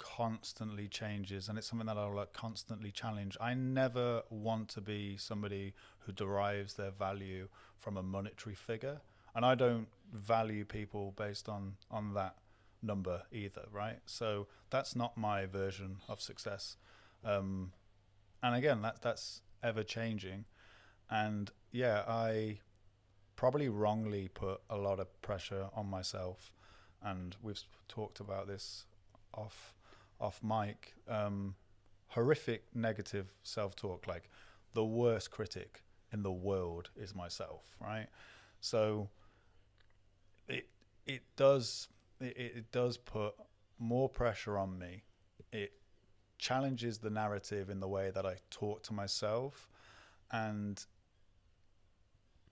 Speaker 1: constantly changes, and it's something that I'll like constantly challenge. I never want to be somebody who derives their value from a monetary figure, and I don't value people based on that number either, right? So that's not my version of success. And again, that's ever changing. And yeah, I probably wrongly put a lot of pressure on myself, and we've talked about this off mic. Horrific negative self-talk, like the worst critic in the world is myself, right? So it does put more pressure on me. It challenges the narrative in the way that I talk to myself, and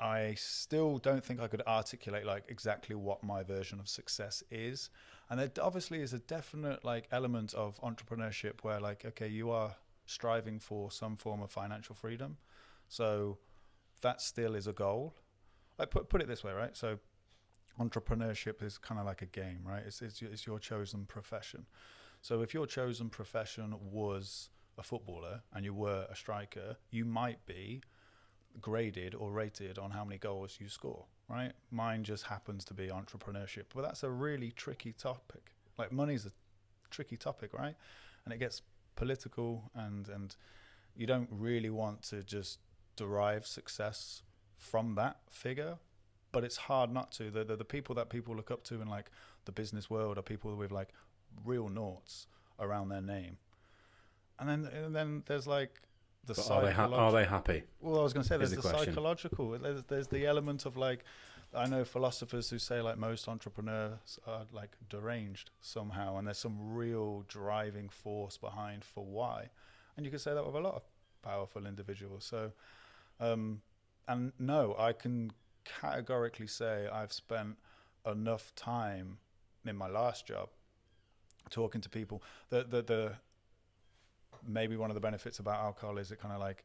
Speaker 1: I still don't think I could articulate like exactly what my version of success is. And there obviously is a definite like element of entrepreneurship where like, okay, you are striving for some form of financial freedom. So that still is a goal. Like put it this way, right? So entrepreneurship is kind of like a game, right? It's your chosen profession. So if your chosen profession was a footballer and you were a striker, you might be graded or rated on how many goals you score, right? Mine just happens to be entrepreneurship, but that's a really tricky topic. Like money's a tricky topic, right? And it gets political, and you don't really want to just derive success from that figure, but it's hard not to. The people that people look up to in like the business world are people with like real noughts around their name, and then there's like
Speaker 2: are they happy?
Speaker 1: Well, I was going to say there's the
Speaker 2: question.
Speaker 1: psychological. There's the element of like, I know philosophers who say like most entrepreneurs are like deranged somehow, and there's some real driving force behind for why, and you can say that with a lot of powerful individuals. So, and no, I can categorically say I've spent enough time in my last job talking to people. The maybe one of the benefits about alcohol is it kind of like,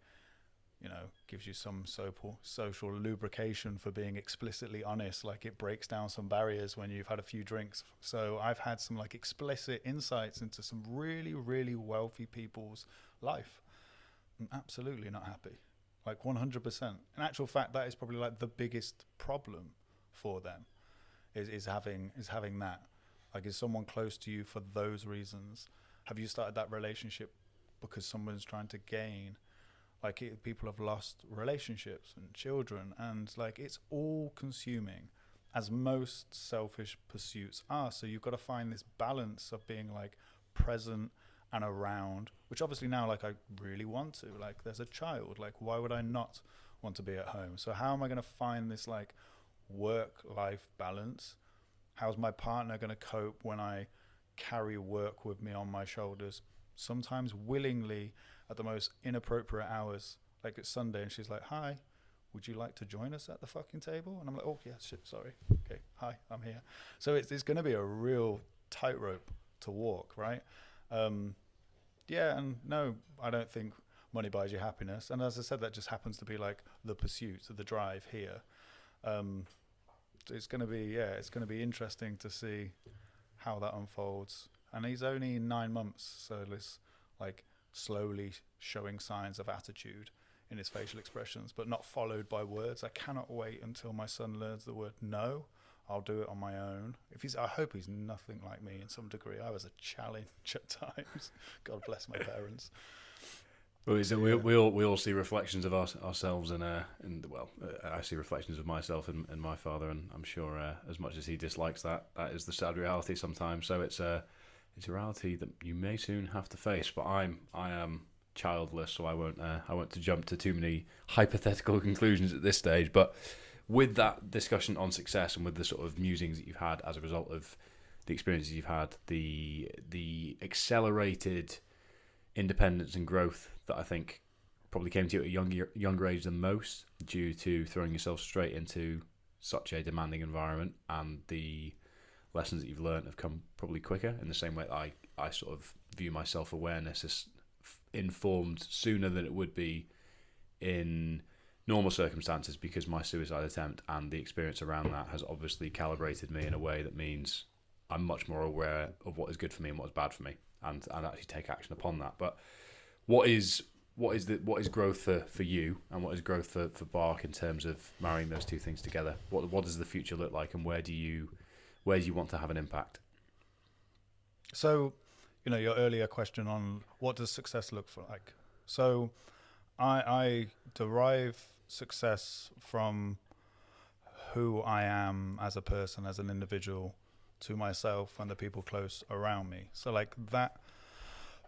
Speaker 1: you know, gives you some social lubrication for being explicitly honest. Like it breaks down some barriers when you've had a few drinks. So I've had some like explicit insights into some really, really wealthy people's life. I'm absolutely not happy. Like 100%. In actual fact, that is probably like the biggest problem for them is having that. Like, is someone close to you for those reasons? Have you started that relationship because someone's trying to gain? Like people have lost relationships and children, and like it's all consuming, as most selfish pursuits are. So you've got to find this balance of being like present and around, which obviously now like I really want to. Like there's a child, like why would I not want to be at home? So how am I going to find this like work-life balance? How's my partner going to cope when I carry work with me on my shoulders, sometimes willingly at the most inappropriate hours, like it's Sunday and she's like, hi, would you like to join us at the fucking table? And I'm like, oh yeah, shit, sorry. Okay, hi, I'm here. So it's going to be a real tightrope to walk, right? Yeah, and no, I don't think money buys you happiness. And as I said, that just happens to be like the pursuit, the drive here. It's going to be, yeah, it's going to be interesting to see how that unfolds. And he's only 9 months, so it's like slowly showing signs of attitude in his facial expressions, but not followed by words. I cannot wait until my son learns the word no. I'll do it on my own. I hope he's nothing like me in some degree. I was a challenge at times. God bless my parents.
Speaker 2: Well, we all see reflections of ourselves, and I see reflections of myself and my father, and I'm sure as much as he dislikes that is the sad reality sometimes. So it's a reality that you may soon have to face. But I am childless, so I won't to jump to too many hypothetical conclusions at this stage. But with that discussion on success and with the sort of musings that you've had as a result of the experiences you've had, the accelerated independence and growth that I think probably came to you at a younger age than most, due to throwing yourself straight into such a demanding environment, and the lessons that you've learned have come probably quicker, in the same way that I sort of view my self-awareness as informed sooner than it would be in normal circumstances, because my suicide attempt and the experience around that has obviously calibrated me in a way that means I'm much more aware of what is good for me and what is bad for me, and actually take action upon that. But what is growth for you, and what is growth for Barc in terms of marrying those two things together? What does the future look like, and where do you want to have an impact?
Speaker 1: So, your earlier question on what does success look like. So I derive success from who I am as a person, as an individual, to myself and the people close around me. So like that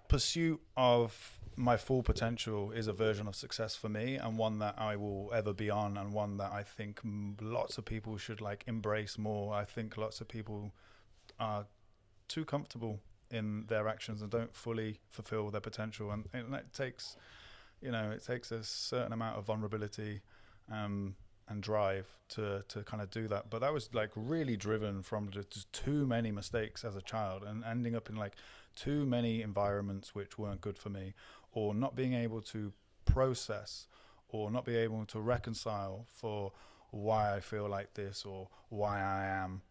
Speaker 1: pursuit of my full potential is a version of success for me, and one that I will ever be on, and one that I think lots of people should like embrace more. I think lots of people are too comfortable in their actions and don't fully fulfill their potential, and it takes a certain amount of vulnerability and drive to kind of do that. But that was like really driven from just too many mistakes as a child, and ending up in like too many environments which weren't good for me, or not being able to process, or not be able to reconcile for why I feel like this, or why I am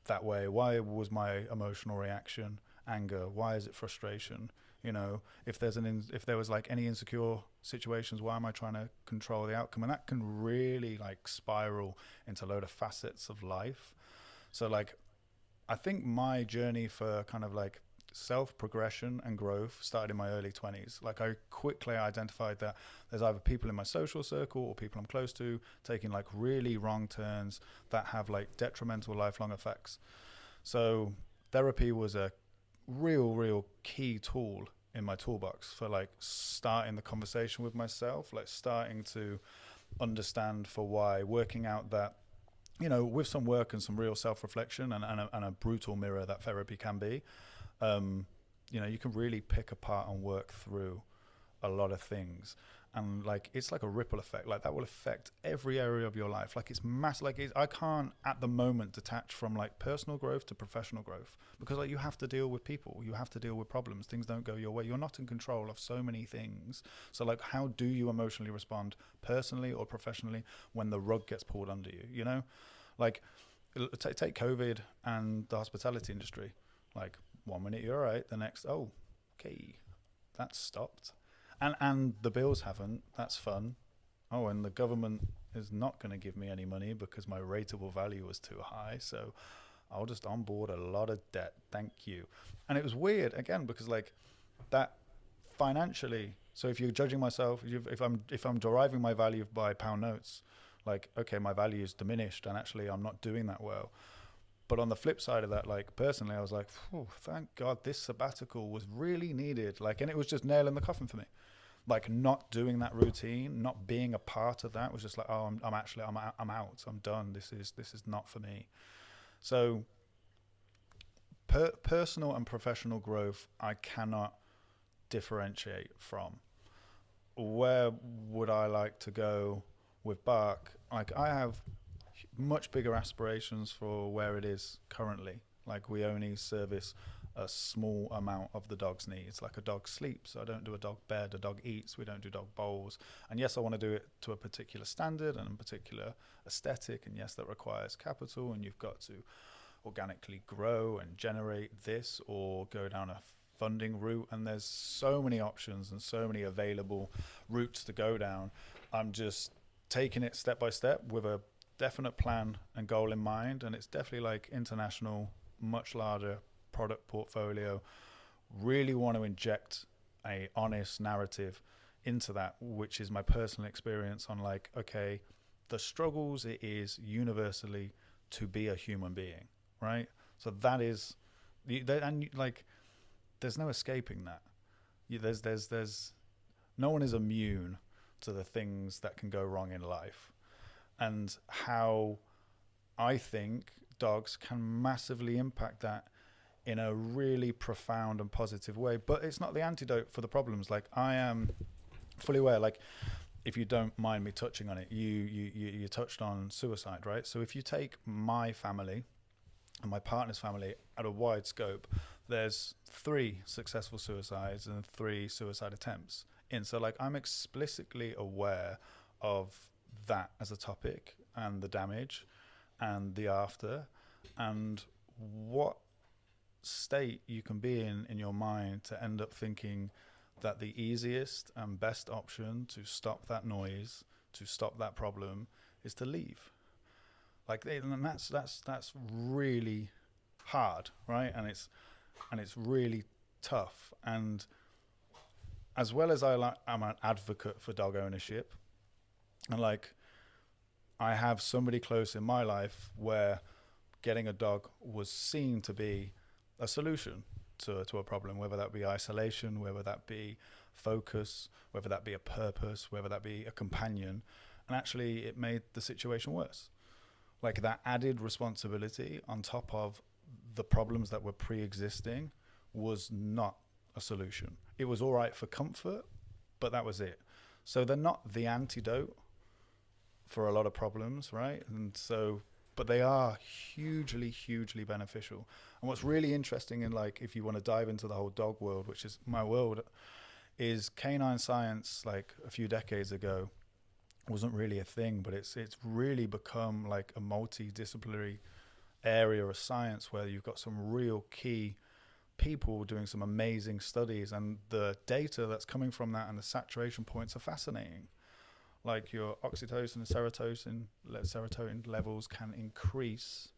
Speaker 1: that way. Why was my emotional reaction anger? Why is it frustration? If there was like any insecure situations, why am I trying to control the outcome? And that can really like spiral into a load of facets of life. So like, I think my journey for kind of like self-progression and growth started in my early 20s. Like I quickly identified that there's either people in my social circle or people I'm close to taking like really wrong turns that have like detrimental lifelong effects. So therapy was a real key tool in my toolbox for like starting the conversation with myself, like starting to understand for why, working out that, with some work and some real self-reflection and a brutal mirror that therapy can be, you can really pick apart and work through a lot of things. And like, it's like a ripple effect, like that will affect every area of your life. Like it's massive. Like I can't at the moment detach from like personal growth to professional growth, because like you have to deal with people, you have to deal with problems. Things don't go your way. You're not in control of so many things. So like, how do you emotionally respond personally or professionally when the rug gets pulled under you? Like take COVID and the hospitality industry. Like 1 minute you're all right, the next, oh, okay, that's stopped. And the bills haven't. That's fun. Oh, and the government is not going to give me any money because my rateable value was too high. So I'll just onboard a lot of debt. Thank you. And it was weird again, because like that financially. So if you're judging myself, if I'm deriving my value by pound notes, like, okay, my value is diminished and actually I'm not doing that well. But on the flip side of that, like personally, I was like, thank God this sabbatical was really needed. Like, and it was just nail in the coffin for me. Like not doing that routine, not being a part of that was just like, oh, I'm out. I'm done. This is not for me. So personal and professional growth, I cannot differentiate from. Where would I like to go with Barc? Like I have much bigger aspirations for where it is currently. Like we only service a small amount of the dog's needs. Like a dog sleeps, I don't do a dog bed. A dog eats, we don't do dog bowls. And yes, I want to do it to a particular standard and a particular aesthetic, and yes, that requires capital, and you've got to organically grow and generate this, or go down a funding route, and there's so many options and so many available routes to go down. I'm just taking it step by step with a definite plan and goal in mind, and it's definitely like international, much larger product portfolio. Really want to inject a honest narrative into that, which is my personal experience on like, okay, the struggles it is universally to be a human being, right? So that is, and like, there's no escaping that. There's no one is immune to the things that can go wrong in life, and how I think dogs can massively impact that in a really profound and positive way. But it's not the antidote for the problems. Like, I am fully aware, like, if you don't mind me touching on it, you touched on suicide, right? So if you take my family and my partner's family at a wide scope, there's 3 successful suicides and 3 suicide attempts in. So like, I'm explicitly aware of that as a topic, and the damage and the after, and what state you can be in your mind to end up thinking that the easiest and best option to stop that noise, to stop that problem, is to leave. Like, and that's really hard, right? And it's really tough. And as well as I'm an advocate for dog ownership, and like, I have somebody close in my life where getting a dog was seen to be a solution to a problem, whether that be isolation, whether that be focus, whether that be a purpose, whether that be a companion. And actually it made the situation worse. Like, that added responsibility on top of the problems that were pre-existing was not a solution. It was all right for comfort, but that was it. So they're not the antidote for a lot of problems, right? And so, but they are hugely, hugely beneficial. And what's really interesting, in like, if you want to dive into the whole dog world, which is my world, is canine science, like a few decades ago, wasn't really a thing, but it's really become like a multidisciplinary area of science where you've got some real key people doing some amazing studies, and the data that's coming from that and the saturation points are fascinating. Like, your oxytocin and serotonin levels can increase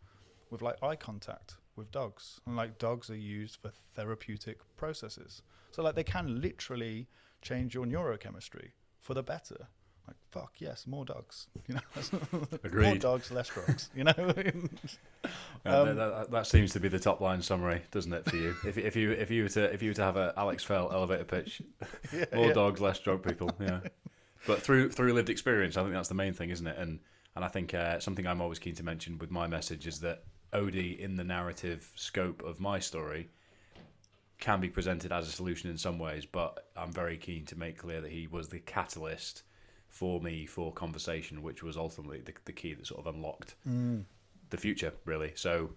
Speaker 1: with like eye contact with dogs, and like, dogs are used for therapeutic processes. So like, they can literally change your neurochemistry for the better. Like, fuck yes, more dogs, you know.
Speaker 2: Agreed.
Speaker 1: More dogs, less drugs, you know.
Speaker 2: That seems to be the top line summary, doesn't it, for you? if you were to have a Alex Fell elevator pitch, more dogs, less drug people, yeah. But through lived experience, I think that's the main thing, isn't it? And I think something I'm always keen to mention with my message is that Odie, in the narrative scope of my story, can be presented as a solution in some ways, but I'm very keen to make clear that he was the catalyst for me for conversation, which was ultimately the key that sort of unlocked the future, really. So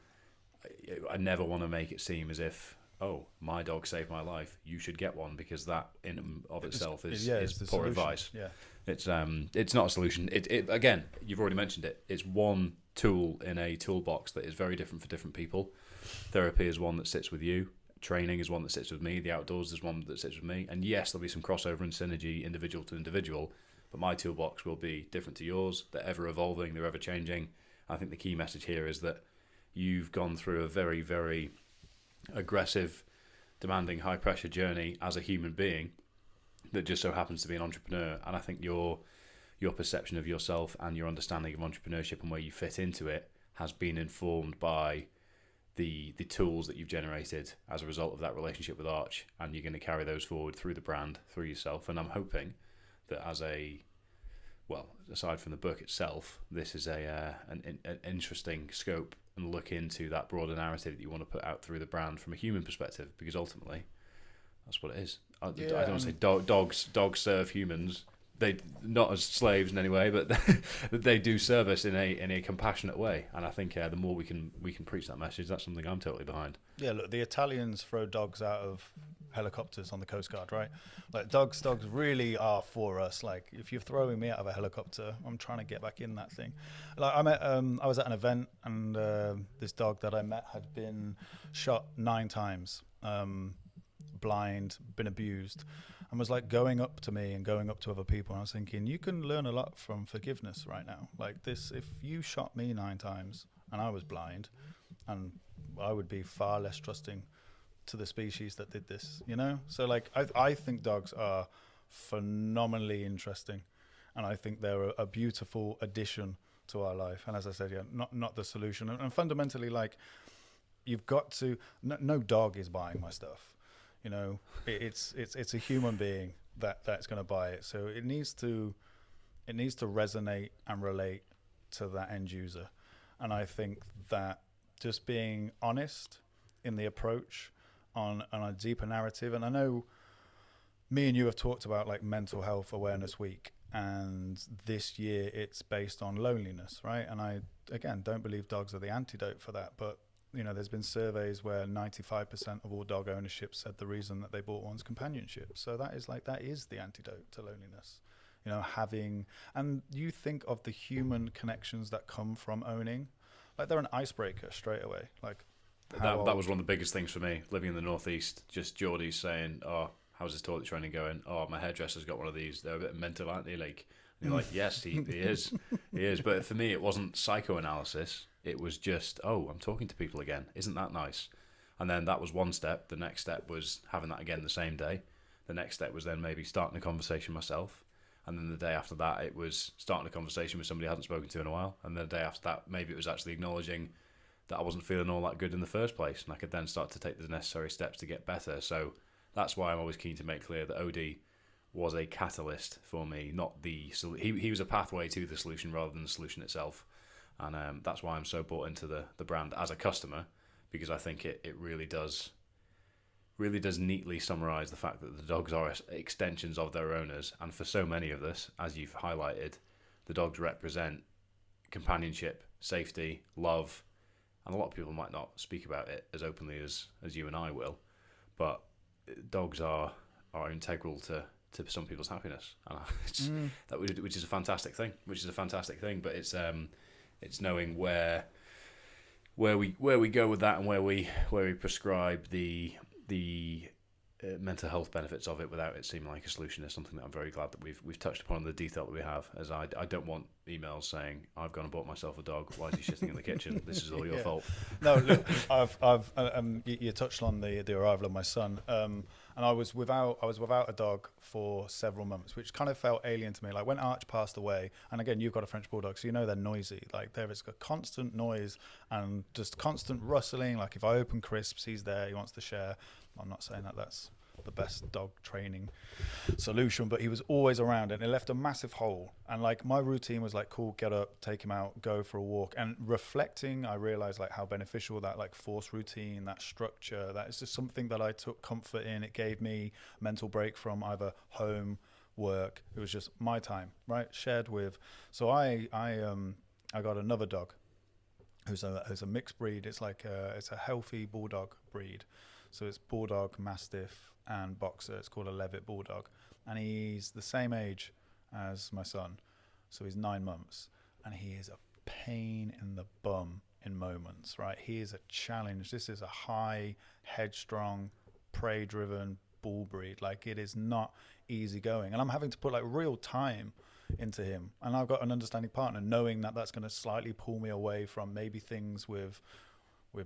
Speaker 2: I never want to make it seem as if, oh, my dog saved my life, you should get one, because that in and of itself is poor
Speaker 1: solution.
Speaker 2: Advice.
Speaker 1: Yeah.
Speaker 2: It's not a solution. It again, you've already mentioned it. It's one tool in a toolbox that is very different for different people. Therapy is one that sits with you. Training is one that sits with me. The outdoors is one that sits with me. And yes, there'll be some crossover and synergy individual to individual, but my toolbox will be different to yours. They're ever evolving, they're ever changing. I think the key message here is that you've gone through a very, very aggressive, demanding, high-pressure journey as a human being that just so happens to be an entrepreneur. And I think your perception of yourself and your understanding of entrepreneurship and where you fit into it has been informed by the tools that you've generated as a result of that relationship with Arch, and you're going to carry those forward through the brand, through yourself. And I'm hoping that aside from the book itself, this is an interesting scope and look into that broader narrative that you want to put out through the brand from a human perspective, because ultimately that's what it is. I don't want to say dogs serve humans. they not as slaves in any way, but they do serve us in a compassionate way. And I think the more we can preach that message, that's something I'm totally behind.
Speaker 1: Yeah, look, the Italians throw dogs out of helicopters on the Coast Guard, right? Like dogs really are for us. Like if you're throwing me out of a helicopter, I'm trying to get back in that thing. Like I was at an event, and this dog that I met had been shot 9 times, blind, been abused, and was like going up to me and going up to other people. And I was thinking, you can learn a lot from forgiveness right now. Like this, if you shot me 9 times and I was blind, and I would be far less trusting to the species that did this, you know? So like, I think dogs are phenomenally interesting, and I think they're a beautiful addition to our life. And as I said, yeah, not the solution. And fundamentally, like, you've got to, no dog is buying my stuff. You know, it's a human being that's going to buy it. So it needs to resonate and relate to that end user. And I think that just being honest in the approach on a deeper narrative. And I know me and you have talked about like Mental Health Awareness Week, and this year it's based on loneliness, right? And I, again, don't believe dogs are the antidote for that, but you know, there's been surveys where 95% of all dog ownership said the reason that they bought one's companionship. So that is the antidote to loneliness. You know, and you think of the human connections that come from owning, like they're an icebreaker straight away. Like
Speaker 2: that was one of the biggest things for me, living in the Northeast. Just Geordie saying, "Oh, how's his toilet training going? Oh, my hairdresser's got one of these. They're a bit mental, aren't they?" Like, and you're like, yes, he is. He is. But for me, it wasn't psychoanalysis. It was just, oh, I'm talking to people again. Isn't that nice? And then that was one step. The next step was having that again the same day. The next step was then maybe starting a conversation myself. And then the day after that, it was starting a conversation with somebody I hadn't spoken to in a while. And the day after that, maybe it was actually acknowledging that I wasn't feeling all that good in the first place. And I could then start to take the necessary steps to get better. So that's why I'm always keen to make clear that OD was a catalyst for me, not the solution. He was a pathway to the solution rather than the solution itself. And that's why I'm so bought into the brand as a customer, because I think it really does neatly summarize the fact that the dogs are extensions of their owners. And for so many of us, as you've highlighted, the dogs represent companionship, safety, love. And a lot of people might not speak about it as openly as you and I will, but dogs are integral to some people's happiness, and which is a fantastic thing. But it's knowing where we go with that, and where we prescribe the mental health benefits of it without it seeming like a solution is something that I'm very glad that we've touched upon in the detail that we have. As I don't want emails saying, "I've gone and bought myself a dog. Why is he shitting in the kitchen? This is all your fault."
Speaker 1: No, look, you touched on the arrival of my son, and I was without a dog for several months, which kind of felt alien to me. Like when Arch passed away, and again, you've got a French bulldog, so you know they're noisy. Like there is a constant noise and just constant rustling. Like if I open crisps, he's there. He wants to share. I'm not saying that that's the best dog training solution, but he was always around, and it left a massive hole. And like my routine was like, cool, get up, take him out, go for a walk. And reflecting, I realized like how beneficial that like force routine, that structure, that is just something that I took comfort in. It gave me a mental break from either home, work. It was just my time, right? Shared with. So I got another dog who's a mixed breed. It's like it's a healthy bulldog breed. So it's bulldog, mastiff, and boxer. It's called a Levitt bulldog, and he's the same age as my son, so he's 9 months, and he is a pain in the bum in moments, right? He is a challenge. This is a high, headstrong, prey-driven bull breed. Like it is not easy going, and I'm having to put like real time into him, and I've got an understanding partner, knowing that that's going to slightly pull me away from maybe things with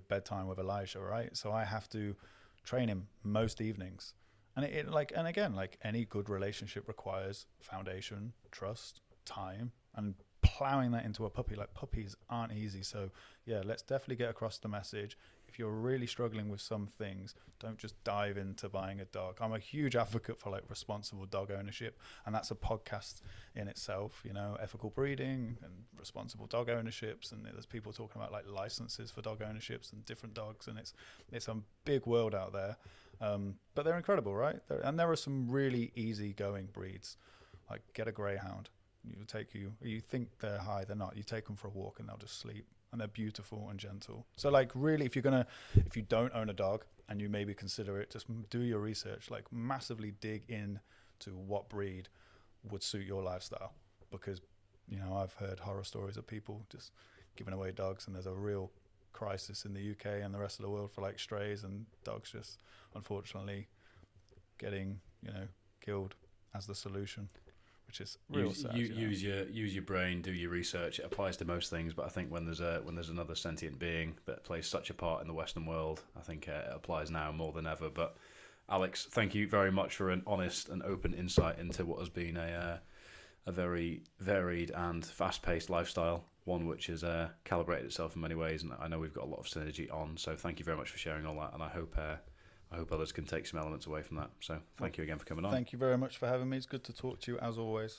Speaker 1: bedtime with Elijah, right? So I have to train him most evenings, and and again, like any good relationship requires foundation, trust, time, and plowing that into a puppy. Like puppies aren't easy. So yeah, let's definitely get across the message. If you're really struggling with some things, don't just dive into buying a dog. I'm a huge advocate for like responsible dog ownership, and that's a podcast in itself, you know, ethical breeding and responsible dog ownerships. And there's people talking about like licenses for dog ownerships and different dogs, and it's a big world out there. But they're incredible, right? And there are some really easy going breeds. Like, get a greyhound. You think they're high, they're not. You take them for a walk and they'll just sleep. And they're beautiful and gentle. So like, really, if you don't own a dog and you maybe consider it, just do your research, like massively dig in to what breed would suit your lifestyle. Because, I've heard horror stories of people just giving away dogs, and there's a real crisis in the UK and the rest of the world for like strays, and dogs just unfortunately getting, killed as the solution, which is real sad.
Speaker 2: Use your brain, do your research. It applies to most things, but I think when there's another sentient being that plays such a part in the Western world, I think it applies now more than ever. But Alex, thank you very much for an honest and open insight into what has been a very varied and fast-paced lifestyle, one which has calibrated itself in many ways, and I know we've got a lot of synergy on. So thank you very much for sharing all that, and I hope others can take some elements away from that. So thank you again for coming on.
Speaker 1: Thank you very much for having me. It's good to talk to you as always.